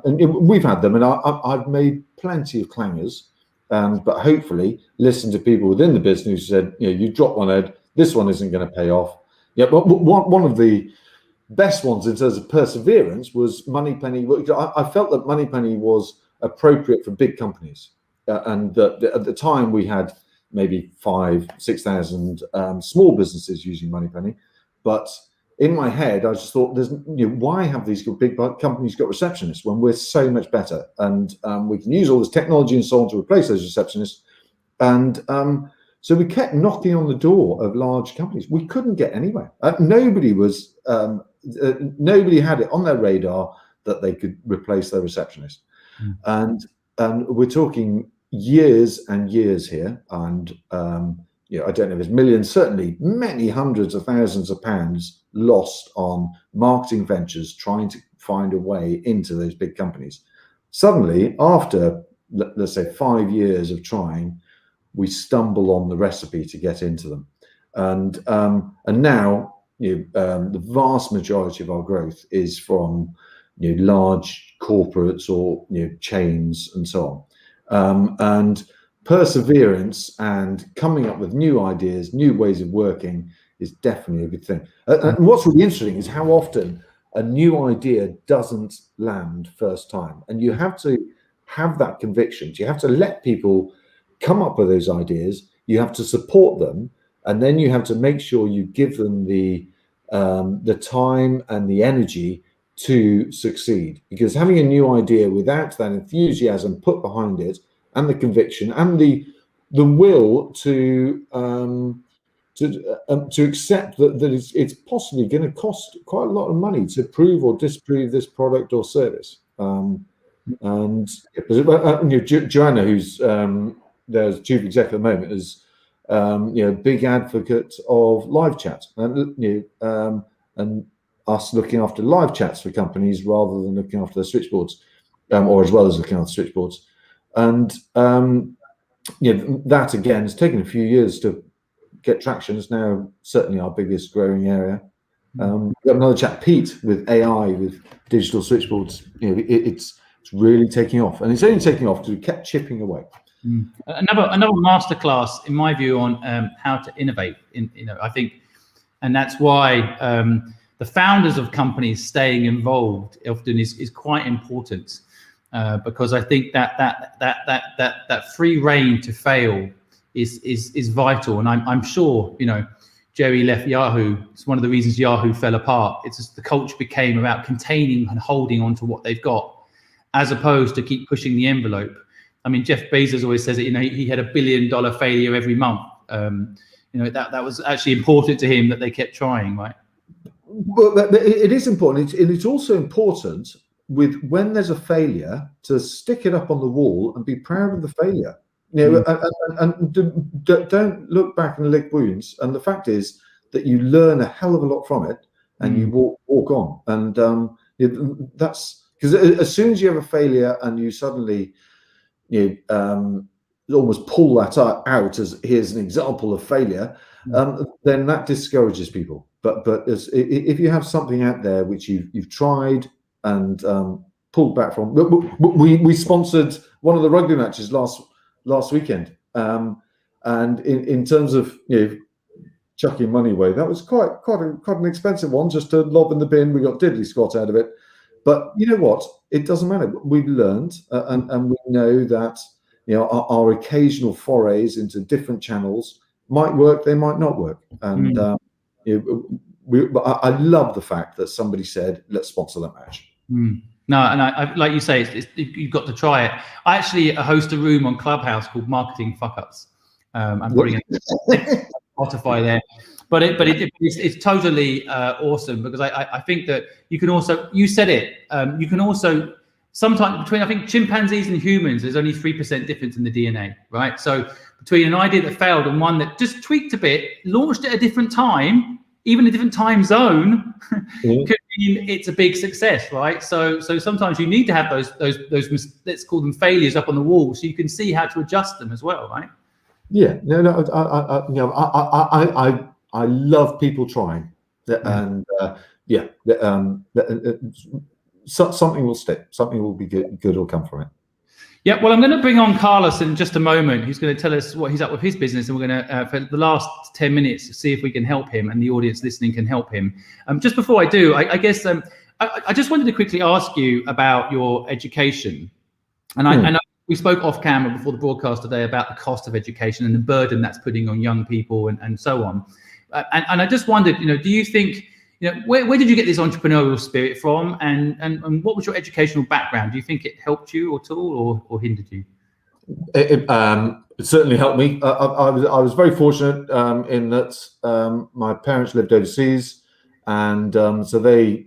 and we've had them, and I've made plenty of clangers, but hopefully listen to people within the business who said, you dropped one, Ed, this one isn't going to pay off. Yeah, but one of the best ones in terms of perseverance was Moneypenny. I felt that Moneypenny was appropriate for big companies. And at the time we had maybe 5,000-6,000 small businesses using Moneypenny. But in my head, I just thought, why have these big companies got receptionists when we're so much better? And we can use all this technology and so on to replace those receptionists. And so we kept knocking on the door of large companies. We couldn't get anywhere. Nobody had it on their radar that they could replace their receptionist. And we're talking years and years here. And I don't know if it's millions, certainly many hundreds of thousands of pounds lost on marketing ventures trying to find a way into those big companies. Suddenly, after, let's say, 5 years of trying, we stumble on the recipe to get into them. And now the vast majority of our growth is from large corporates or chains and so on. And perseverance and coming up with new ideas, new ways of working is definitely a good thing. And what's really interesting is how often a new idea doesn't land first time. And you have to have that conviction. You have to let people come up with those ideas. You have to support them. And then you have to make sure you give them the time and the energy to succeed. Because having a new idea without that enthusiasm put behind it, and the conviction and the will to accept that it's possibly going to cost quite a lot of money to prove or disprove this product or service. And Joanna, who's there's chief exec at the moment, is big advocate of live chat and us looking after live chats for companies rather than looking after their switchboards, or as well as looking after switchboards. And that again has taken a few years to get traction. It's now certainly our biggest growing area. We've got another chap, Pete, with AI, with digital switchboards. It's really taking off, and it's only taking off because we kept chipping away. Another masterclass, in my view, on how to innovate. I think, and that's why the founders of companies staying involved often is quite important. Because I think that free reign to fail is vital, and I'm sure Jerry left Yahoo. It's one of the reasons Yahoo fell apart. It's just the culture became about containing and holding on to what they've got, as opposed to keep pushing the envelope. I mean, Jeff Bezos always says that he had $1 billion failure every month. That was actually important to him that they kept trying, right? Well, it is important, and it's also important when there's a failure to stick it up on the wall and be proud of the failure. And don't look back and lick wounds. And the fact is that you learn a hell of a lot from it, and you walk on. And that's because as soon as you have a failure and you suddenly almost pull that out as here's an example of failure, then that discourages people. But if you have something out there which you've tried and pulled back from, we sponsored one of the rugby matches last weekend, and in terms of chucking money away, that was quite an expensive one just to lob in the bin. We got diddly squat out of it, but you know what? It doesn't matter. We've learned, and we know that our occasional forays into different channels might work, they might not work, and I love the fact that somebody said, let's sponsor that match. No, and I like you say, you've got to try it. I actually host a room on Clubhouse called Marketing Fuck-Ups. I'm probably going to Spotify there, but it's totally awesome, because I think that you can also, you said it, you can also, sometimes between, I think, chimpanzees and humans, there's only 3% difference in the DNA, right? So between an idea that failed and one that just tweaked a bit, launched at a different time, even a different time zone, could mean it's a big success, right? So sometimes you need to have those let's call them failures up on the wall, so you can see how to adjust them as well, right? Yeah, I love people trying, and something will stick, something will be good will come from it. Yeah, well, I'm going to bring on Carlos in just a moment. He's going to tell us what he's up with his business, and we're going to, for the last 10 minutes, see if we can help him and the audience listening can help him. Just before I do, I guess I just wanted to quickly ask you about your education. And I know we spoke off camera before the broadcast today about the cost of education and the burden that's putting on young people and so on. And I just wondered, do you think, where did you get this entrepreneurial spirit from, and what was your educational background? Do you think it helped you at all, or hindered you? It certainly helped me. I was very fortunate in that my parents lived overseas, and so they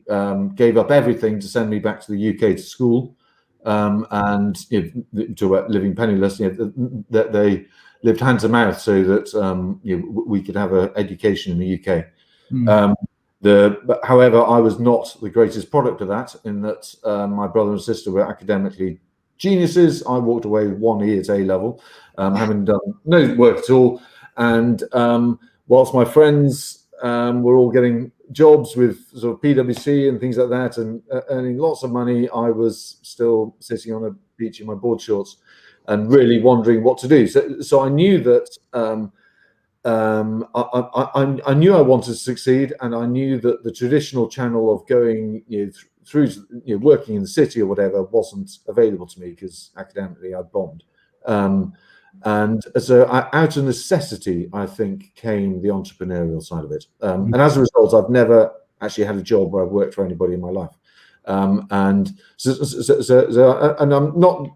gave up everything to send me back to the UK to school. And to living penniless, that they lived hand to mouth so that we could have an education in the UK. But however, I was not the greatest product of that, in that my brother and sister were academically geniuses. I walked away with 1 E at A level, having done no work at all. And whilst my friends were all getting jobs with sort of PwC and things like that, and earning lots of money, I was still sitting on a beach in my board shorts and really wondering what to do. So I knew that I knew I wanted to succeed, and I knew that the traditional channel of going through working in the city or whatever wasn't available to me, because academically I bombed. And so out of necessity, I think, came the entrepreneurial side of it. And as a result, I've never actually had a job where I've worked for anybody in my life. And and I'm not,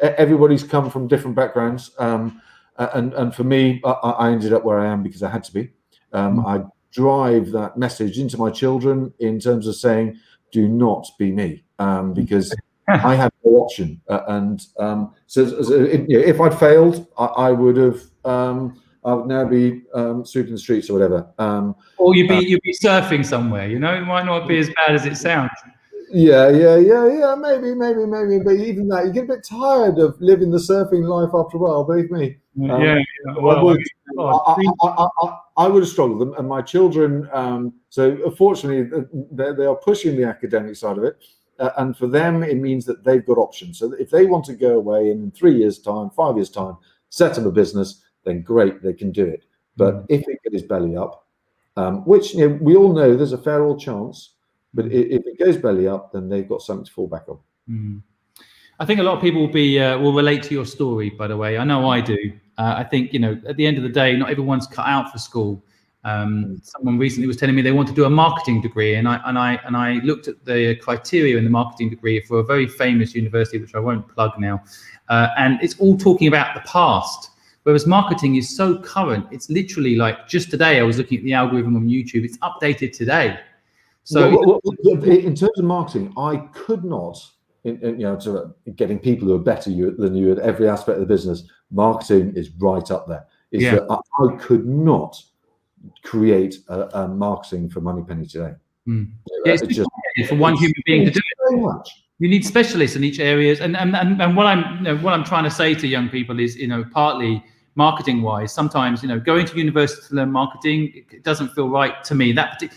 everybody's come from different backgrounds. And for me, I ended up where I am because I had to be. I drive that message into my children in terms of saying, do not be me, because I had no option. So if I'd failed, I would have, I would now be sweeping the streets or whatever. Or you'd be surfing somewhere, it might not be as bad as it sounds. Yeah, maybe. But even that, you get a bit tired of living the surfing life after a while, believe me. Well, I would have struggled, and my children. So fortunately, they are pushing the academic side of it, and for them, it means that they've got options. So if they want to go away and in 3 years' time, 5 years' time, set up a business, then great, they can do it. But if it gets belly up, which we all know there's a fair old chance, but if it goes belly up, then they've got something to fall back on. I think a lot of people will relate to your story, by the way. I know I do. I think, at the end of the day, not everyone's cut out for school. Someone recently was telling me they want to do a marketing degree, and I looked at the criteria in the marketing degree for a very famous university, which I won't plug now, and it's all talking about the past, whereas marketing is so current. It's literally like just today I was looking at the algorithm on YouTube. It's updated today. So in terms of marketing, I could not, sort of getting people who are better than you at every aspect of the business, marketing is right up there. That I could not create a marketing for Moneypenny today. It's just for one human being to do it. So much. You need specialists in each areas, and what I'm trying to say to young people is, partly marketing wise, sometimes going to university to learn marketing, it doesn't feel right to me.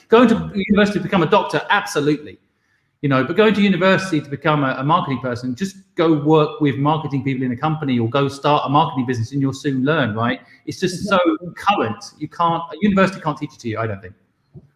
Going to university to become a doctor, absolutely, but going to university to become a marketing person, just go work with marketing people in a company or go start a marketing business and you'll soon learn, right? It's just so current. A university can't teach it to you, I don't think.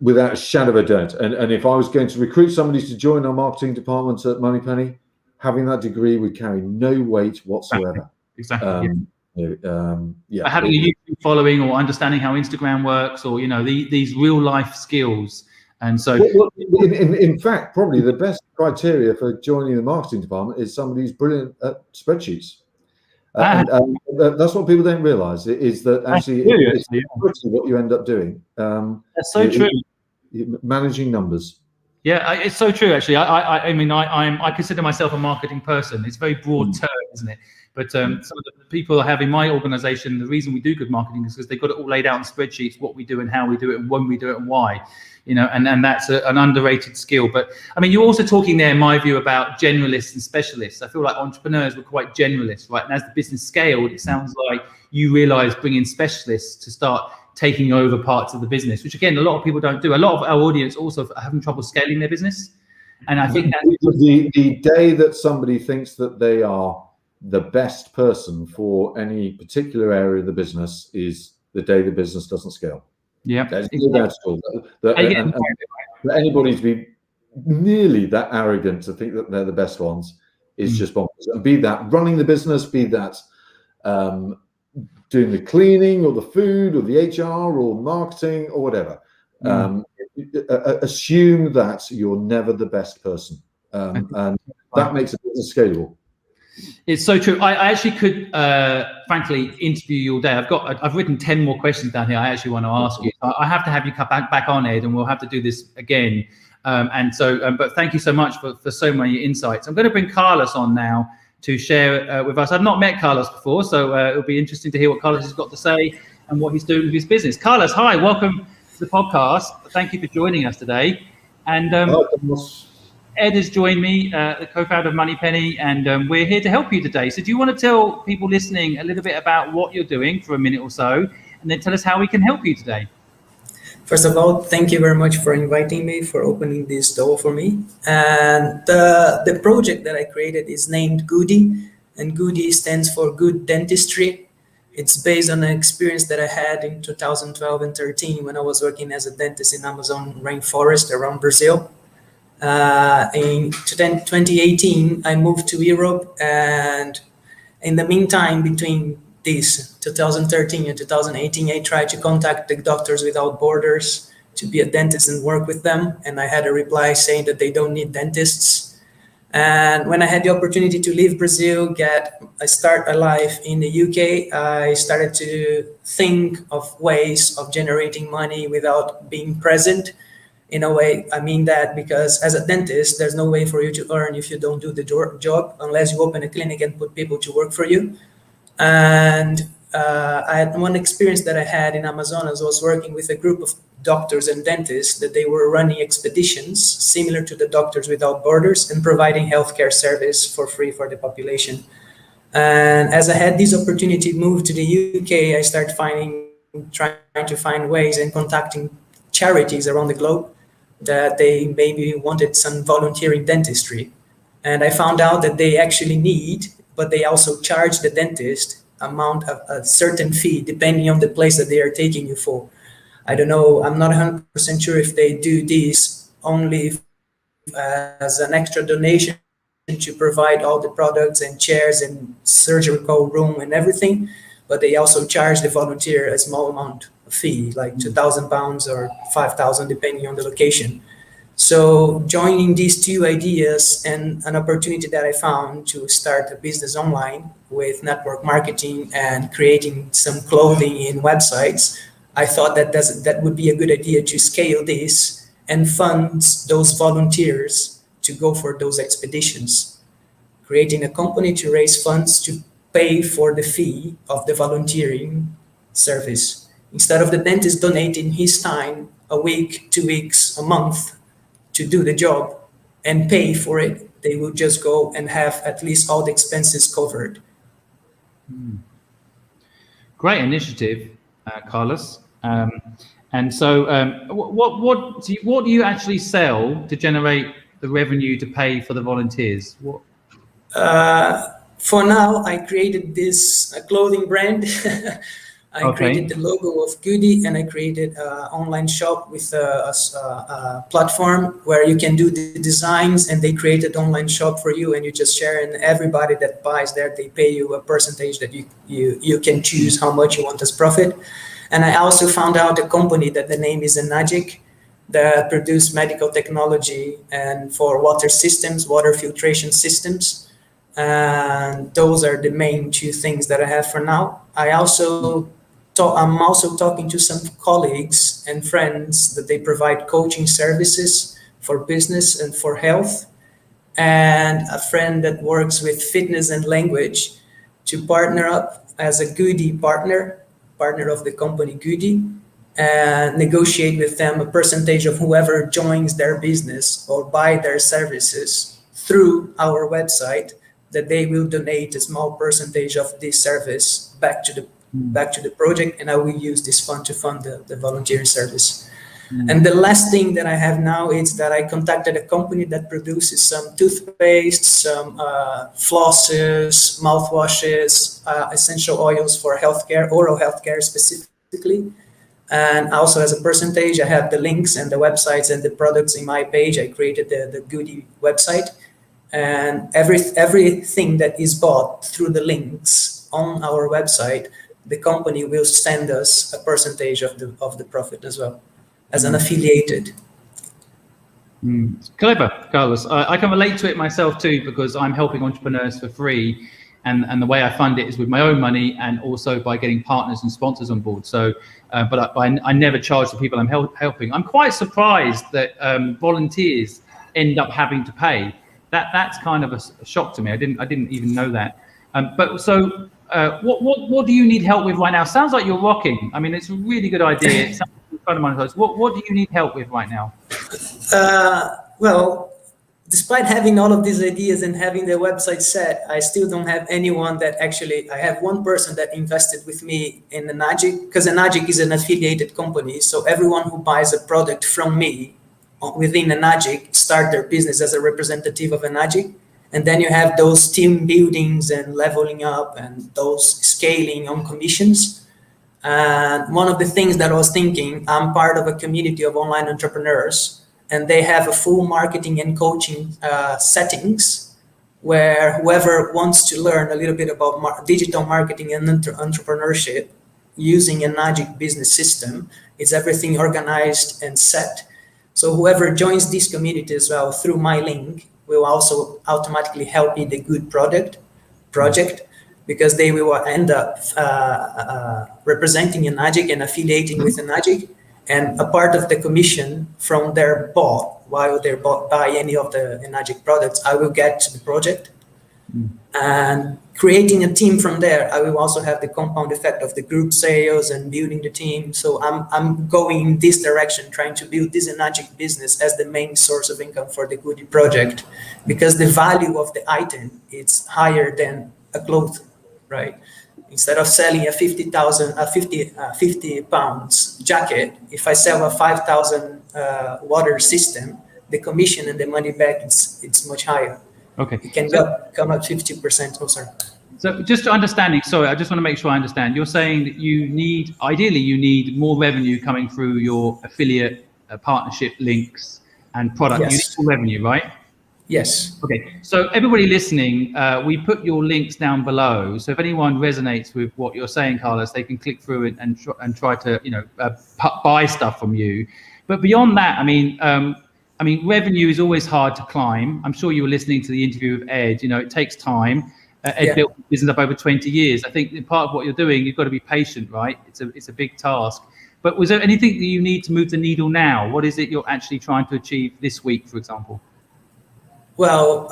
Without a shadow of a doubt. And if I was going to recruit somebody to join our marketing department at Moneypenny, having that degree would carry no weight whatsoever. Exactly. Having a YouTube following or understanding how Instagram works, or these real life skills. And so, in fact, probably the best criteria for joining the marketing department is somebody who's brilliant at spreadsheets. And that's what people don't realise, is that actually it's what you end up doing. That's so true. Managing numbers. Yeah, it's so true. Actually, I consider myself a marketing person. It's a very broad term, isn't it? But some of the people I have in my organisation, the reason we do good marketing is because they've got it all laid out in spreadsheets, what we do and how we do it and when we do it and why, and that's an underrated skill. But you're also talking there, in my view, about generalists and specialists. I feel like entrepreneurs were quite generalists, right? And as the business scaled, it sounds like you realise bringing specialists to start taking over parts of the business, which again, a lot of people don't do. A lot of our audience also are having trouble scaling their business. And I think that the day that somebody thinks that they are the best person for any particular area of the business is the day the business doesn't scale. Yeah, there's no doubt at all. For anybody to be nearly that arrogant to think that they're the best ones is just bonkers. And be that running the business, be that doing the cleaning or the food or the HR or marketing or whatever. Assume that you're never the best person, and that makes a business scalable. It's so true. I actually could, frankly, interview you all day. I've written 10 more questions down here I actually want to ask you. I have to have you come back on, Ed, and we'll have to do this again. But thank you so much for so many insights. I'm going to bring Carlos on now to share with us. I've not met Carlos before, so it'll be interesting to hear what Carlos has got to say and what he's doing with his business. Carlos, hi, welcome to the podcast. Thank you for joining us today. And Ed has joined me, the co-founder of Moneypenny, and we're here to help you today. So do you want to tell people listening a little bit about what you're doing for a minute or so, and then tell us how we can help you today? First of all, thank you very much for inviting me, for opening this door for me. And the project that I created is named GoodDy, and GoodDy stands for Good Dentistry. It's based on an experience that I had in 2012 and 13 when I was working as a dentist in Amazon rainforest around Brazil. In 2018, I moved to Europe, and in the meantime, between this 2013 and 2018, I tried to contact the Doctors Without Borders to be a dentist and work with them, and I had a reply saying that they don't need dentists. And when I had the opportunity to leave Brazil, start a life in the UK, I started to think of ways of generating money without being present. In a way, I mean that because as a dentist, there's no way for you to earn if you don't do the job, unless you open a clinic and put people to work for you. And I had one experience that I had in Amazonas. I was working with a group of doctors and dentists that they were running expeditions similar to the Doctors Without Borders and providing healthcare service for free for the population. And as I had this opportunity to move to the UK, I started trying to find ways and contacting charities around the globe that they maybe wanted some volunteering dentistry. And I found out that they actually need, but they also charge the dentist a certain fee depending on the place that they are taking you for. I don't know, I'm not 100% sure if they do this only as an extra donation to provide all the products and chairs and surgical room and everything, but they also charge the volunteer a small amount of fee, like £2,000 or 5,000 depending on the location. So joining these two ideas and an opportunity that I found to start a business online with network marketing and creating some clothing in websites, I thought that would be a good idea to scale this and fund those volunteers to go for those expeditions. Creating a company to raise funds to pay for the fee of the volunteering service. Instead of the dentist donating his time a week, 2 weeks, a month to do the job and pay for it, they will just go and have at least all the expenses covered. Great initiative, Carlos. And so what do you actually sell to generate the revenue to pay for the volunteers? For now, I created this clothing brand. I created the logo of GoodDy, and I created an online shop with a platform where you can do the designs, and they created an online shop for you, and you just share, and everybody that buys there, they pay you a percentage that you can choose how much you want as profit. And I also found out a company that the name is Enagic, that produce medical technology and for water systems, water filtration systems. And those are the main two things that I have for now. I'm also talking to some colleagues and friends that they provide coaching services for business and for health, and a friend that works with fitness and language to partner up as a GoodDy partner of the company GoodDy, and negotiate with them a percentage of whoever joins their business or buy their services through our website, that they will donate a small percentage of this service back to the project, and I will use this fund to fund the volunteering service. And the last thing that I have now is that I contacted a company that produces some toothpaste, some flosses, mouthwashes, essential oils for healthcare, oral healthcare specifically. And also as a percentage, I have the links and the websites and the products in my page. I created the GoodDy website. and everything that is bought through the links on our website, the company will send us a percentage of the profit as well, as an affiliated. Clever, Carlos. I can relate to it myself too, because I'm helping entrepreneurs for free, and the way I fund it is with my own money and also by getting partners and sponsors on board. So, but I never charge the people I'm helping. I'm quite surprised that volunteers end up having to pay. That's kind of a shock to me. I didn't even know that. But so, what do you need help with right now? Sounds like you're rocking. I mean, it's a really good idea. It sounds like you're trying to monetize. What do you need help with right now? Well, despite having all of these ideas and having the website set, I still don't have anyone that actually, I have one person that invested with me in Enagic, because Enagic is an affiliated company. So everyone who buys a product from me within Enagic start their business as a representative of Enagic. And then you have those team buildings and leveling up and those scaling on commissions. And one of the things that I was thinking, I'm part of a community of online entrepreneurs, and they have a full marketing and coaching settings where whoever wants to learn a little bit about digital marketing and entrepreneurship using a Enagic business system, it's everything organized and set. So whoever joins this community as well through my link will also automatically help in the good project, because they will end up representing Enagic and affiliating with Enagic. And a part of the commission from their bought, while they're bought by any of the Enagic products, I will get to the project. And creating a team from there, I will also have the compound effect of the group sales and building the team. So I'm going in this direction, trying to build this Enagic business as the main source of income for the GoodDy project, because the value of the item is higher than a cloth, right? Instead of selling a 50 pounds jacket, if I sell a 5,000 water system, the commission and the money back, it's much higher. Okay. It can come up 50%. Oh, sorry. So just to understanding, sorry, I just want to make sure I understand. You're saying that ideally you need more revenue coming through your affiliate partnership links and product. Yes. You need more revenue, right? Yes. Okay. So everybody listening, we put your links down below. So if anyone resonates with what you're saying, Carlos, they can click through it and try to, buy stuff from you. But beyond that, I mean, revenue is always hard to climb. I'm sure you were listening to the interview with Ed. It takes time. Ed built the business up over 20 years. I think part of what you're doing, you've got to be patient, right? It's a big task. But was there anything that you need to move the needle now? What is it you're actually trying to achieve this week, for example? Well,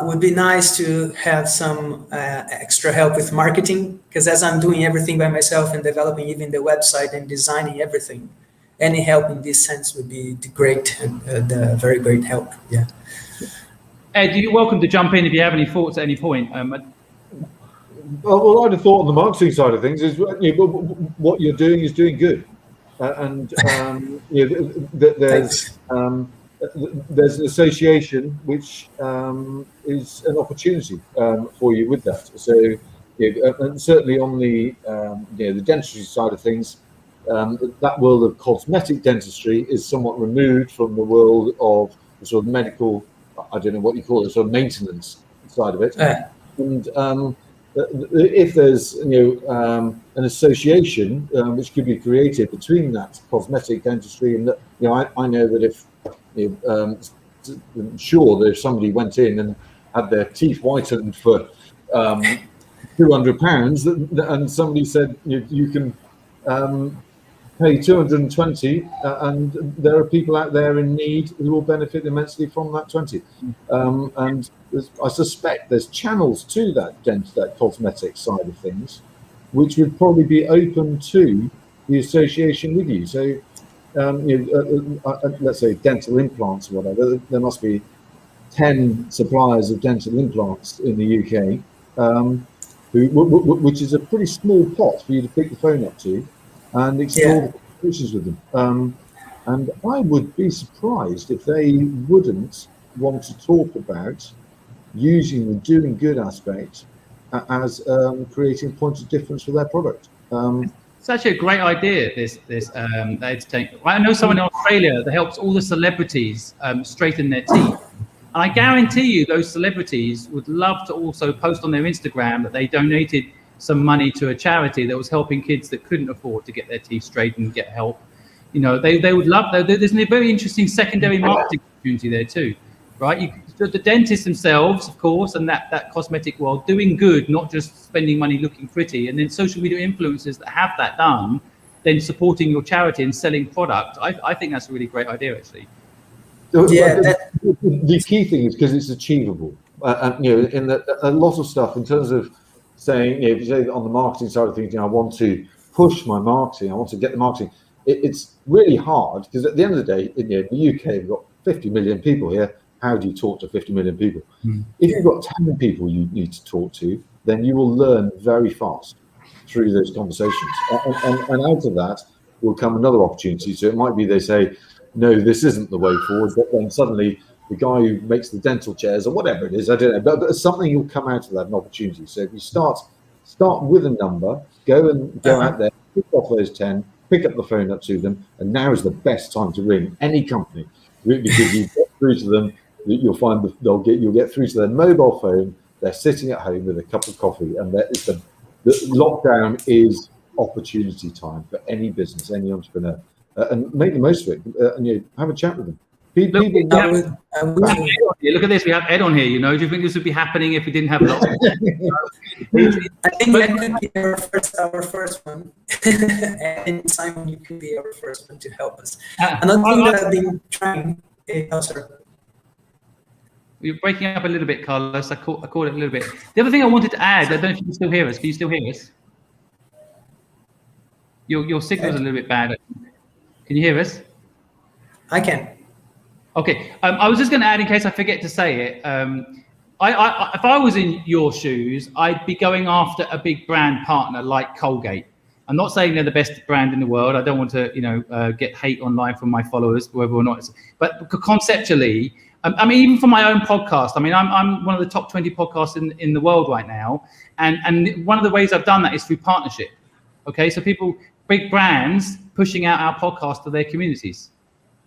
it would be nice to have some extra help with marketing, because as I'm doing everything by myself and developing even the website and designing everything, any help in this sense would be the very great help. Yeah. Ed, you're welcome to jump in if you have any thoughts at any point. Well, I'd have thought on the marketing side of things is what you're doing is doing good, there's an association which is an opportunity for you with that. So, and certainly on the dentistry side of things, that world of cosmetic dentistry is somewhat removed from the world of the sort of medical, I don't know what you call it, sort of maintenance side of it. And if there's an association which could be created between that cosmetic dentistry and that, I know that if sure that if somebody went in and had their teeth whitened for £200 and somebody said you can pay 220 and there are people out there in need who will benefit immensely from that 20, and I suspect there's channels to that cosmetic side of things which would probably be open to the association with you. So let's say dental implants or whatever, there must be 10 suppliers of dental implants in the UK, which is a pretty small pot for you to pick the phone up to and explore the issues with them. And I would be surprised if they wouldn't want to talk about using the doing good aspect as creating a point of difference for their product. It's actually a great idea. I know someone in Australia that helps all the celebrities straighten their teeth. And I guarantee you those celebrities would love to also post on their Instagram that they donated some money to a charity that was helping kids that couldn't afford to get their teeth straightened and get help. You know, they would love that. There's a very interesting secondary marketing opportunity there too, right? The dentists themselves, of course, and that cosmetic world doing good, not just spending money looking pretty, and then social media influencers that have that done, then supporting your charity and selling product. I think that's a really great idea, actually. Yeah, the key thing is because it's achievable, and you know, in a lot of stuff in terms of saying, you know, if you say on the marketing side of things, you know, I want to push my marketing, I want to get the marketing. It's really hard because at the end of the day, in the UK, we've got 50 million people here. How do you talk to 50 million people? If you've got 10 people you need to talk to, then you will learn very fast through those conversations, and out of that will come another opportunity. So it might be they say, no, this isn't the way forward, but then suddenly the guy who makes the dental chairs or whatever it is, I don't know, but something will come out of that, an opportunity. So if you start with a number, go out there, pick off those 10, pick up the phone up to them, and now is the best time to ring any company, because you get through to them. You'll find you'll get through to their mobile phone. They're sitting at home with a cup of coffee, and the lockdown is opportunity time for any business, any entrepreneur, and make the most of it. And you have a chat with them. People, look at this. We have Ed on here. You know, do you think this would be happening if we didn't have lockdown? I think that could be our first one. And Simon, you could be our first one to help us. Another thing that I've been trying. Sorry. You're breaking up a little bit, Carlos. I caught it a little bit. The other thing I wanted to add, I don't know if you can still hear us. Can you still hear us? Your signal's a little bit bad. Can you hear us? I can. Okay. I was just going to add, in case I forget to say it, if I was in your shoes, I'd be going after a big brand partner like Colgate. I'm not saying they're the best brand in the world. I don't want to, get hate online from my followers, whether or not. But conceptually, I mean, even for my own podcast, I mean, I'm one of the top 20 podcasts in the world right now. And one of the ways I've done that is through partnership. Okay, so big brands pushing out our podcast to their communities.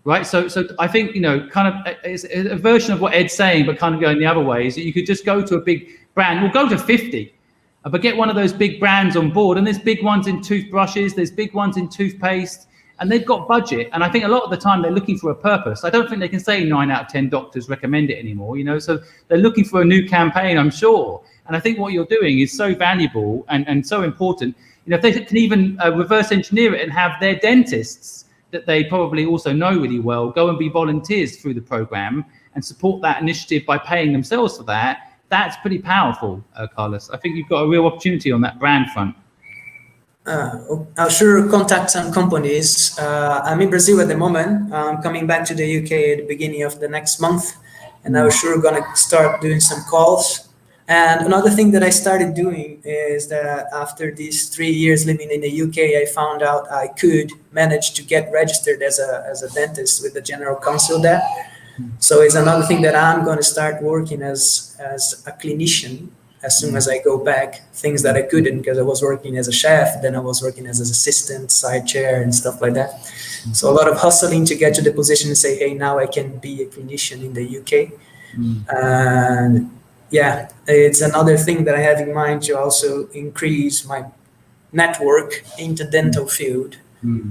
Right, so I think, kind of it's a version of what Ed's saying, but kind of going the other way, is that you could just go to a big brand. We'll go to 50, but get one of those big brands on board. And there's big ones in toothbrushes, there's big ones in toothpaste, and they've got budget. And I think a lot of the time they're looking for a purpose. I don't think they can say 9 out of 10 doctors recommend it anymore. So they're looking for a new campaign, I'm sure. And I think what you're doing is so valuable and so important. If they can even reverse engineer it and have their dentists that they probably also know really well go and be volunteers through the program and support that initiative by paying themselves for that, that's pretty powerful, Carlos. I think you've got a real opportunity on that brand front. I'll sure contact some companies. I'm in Brazil at the moment. I'm coming back to the UK at the beginning of the next month, and I'm sure going to start doing some calls. And another thing that I started doing is that after these 3 years living in the UK, I found out I could manage to get registered as a dentist with the General Council there. So it's another thing that I'm going to start working as a clinician as soon as I go back. Things that I couldn't because I was working as a chef, then I was working as an assistant, side chair and stuff like that. So a lot of hustling to get to the position and say, hey, now I can be a clinician in the UK. And yeah, it's another thing that I have in mind to also increase my network in the dental field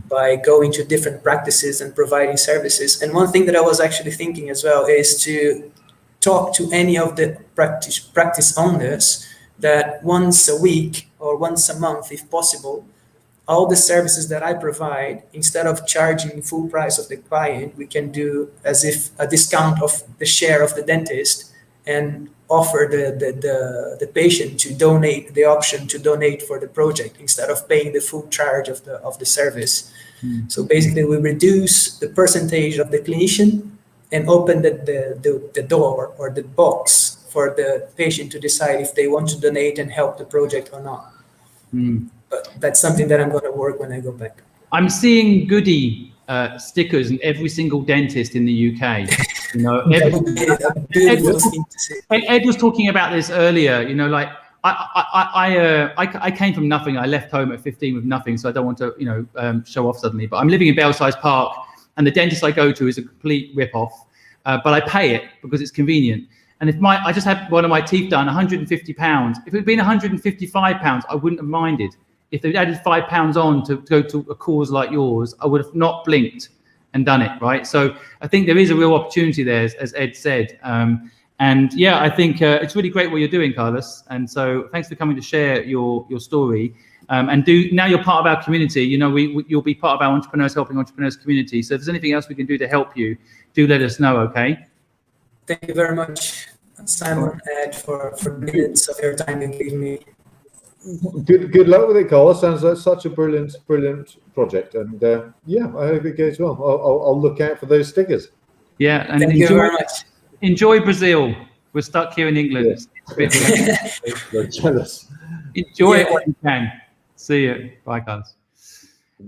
by going to different practices and providing services. And one thing that I was actually thinking as well is to talk to any of the practice owners that once a week or once a month, if possible, all the services that I provide, instead of charging full price of the client, we can do as if a discount of the share of the dentist and offer the patient to donate, the option to donate for the project instead of paying the full charge of the service. So basically we reduce the percentage of the clinician and open the door or the box for the patient to decide if they want to donate and help the project or not. But that's something that I'm going to work when I go back. I'm seeing GoodDy stickers in every single dentist in the UK. Ed was talking about this earlier. I came from nothing. I left home at 15 with nothing, so I don't want to show off suddenly. But I'm living in Belsize Park, and the dentist I go to is a complete rip-off. but I pay it because it's convenient. And if I just had one of my teeth done, £150. If it had been £155, I wouldn't have minded. If they'd added £5 on to go to a cause like yours, I would have not blinked and done it, right? So I think there is a real opportunity there, as Ed said. And yeah, I think it's really great what you're doing, Carlos. And so thanks for coming to share your story. And now you're part of our community. You know, you'll be part of our Entrepreneurs Helping Entrepreneurs community. So if there's anything else we can do to help you, do let us know, okay? Thank you very much, Simon, Ed, for minutes of your time and giving me. Good luck with it, Carlos. Sounds like such a brilliant project, and yeah, I hope it goes well. I'll look out for those stickers. Yeah, and thank you very much. Enjoy Brazil. We're stuck here in England. Yeah. Very jealous. Enjoy it when you can. See you. Bye, Carlos.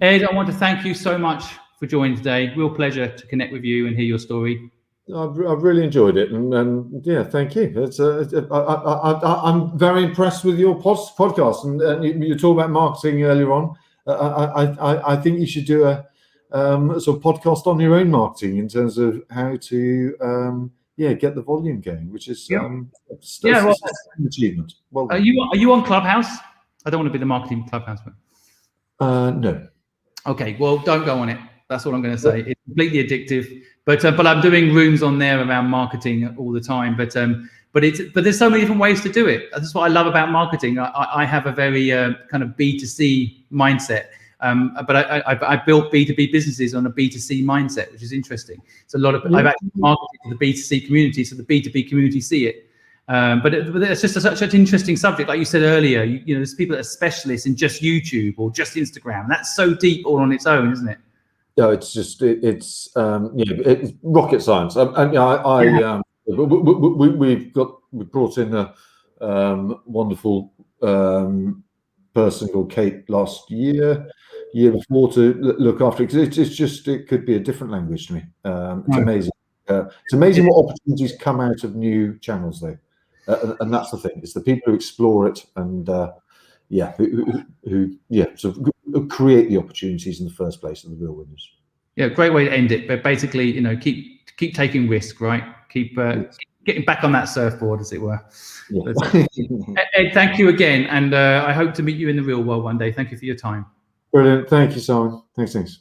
Ed, I want to thank you so much for joining today. Real pleasure to connect with you and hear your story. I've really enjoyed it, and yeah, thank you. I'm very impressed with your podcast, and you talked about marketing earlier on. I think you should do a sort of podcast on your own marketing in terms of how to get the volume going, which is an achievement. Well, are you on Clubhouse? I don't want to be the marketing Clubhouse one. No. Okay, well, don't go on it. That's all I'm going to say. It's completely addictive. But I'm doing rooms on there around marketing all the time. But there's so many different ways to do it. That's what I love about marketing. I have a very kind of B2C mindset. But I built B2B businesses on a B2C mindset, which is interesting. It's a lot of I've actually marketed to the B2C community, so the B2B community see it. But it's just such an interesting subject, like you said earlier. You know, there's people that are specialists in just YouTube or just Instagram. That's so deep all on its own, isn't it? No, it's just it's rocket science. We brought in a wonderful person called Kate last year before to look after it, because it could be a different language to me. It's amazing. It's amazing what opportunities come out of new channels, though, and that's the thing. It's the people who explore it and who sort of create the opportunities in the first place, and the real winners. Yeah, great way to end it. But basically, you know, keep taking risk, right? Keep getting back on that surfboard, as it were. Yeah. Ed, thank you again, and I hope to meet you in the real world one day. Thank you for your time. Brilliant. Thank you, Simon. Thanks.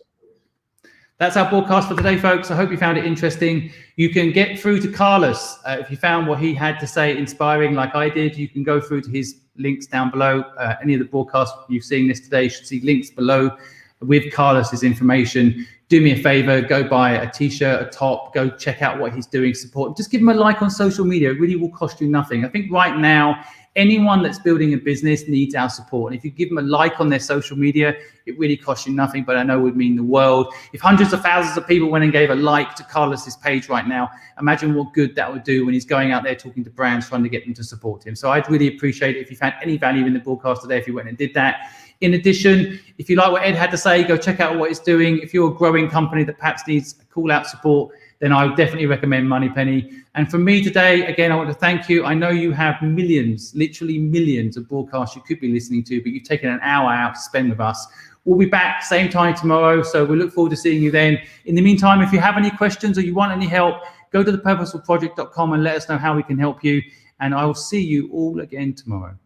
That's our broadcast for today, folks. I hope you found it interesting. You can get through to Carlos if you found what he had to say inspiring, like I did. You can go through to his links down below. Any of the broadcasts you've seen this today, you should see links below with Carlos's information. Do me a favor, go buy a t-shirt, a top, go check out what he's doing, support. Just give him a like on social media. It really will cost you nothing. I think right now, anyone that's building a business needs our support. And if you give them a like on their social media, it really costs you nothing, but I know it would mean the world. If hundreds of thousands of people went and gave a like to Carlos's page right now, imagine what good that would do when he's going out there talking to brands, trying to get them to support him. So I'd really appreciate it if you found any value in the broadcast today, if you went and did that. In addition, if you like what Ed had to say, go check out what he's doing. If you're a growing company that perhaps needs call out support, then I would definitely recommend Moneypenny. And from me today, again, I want to thank you. I know you have millions, literally millions of broadcasts you could be listening to, but you've taken an hour out to spend with us. We'll be back same time tomorrow, so we look forward to seeing you then. In the meantime, if you have any questions or you want any help, go to thepurposefulproject.com and let us know how we can help you. And I will see you all again tomorrow.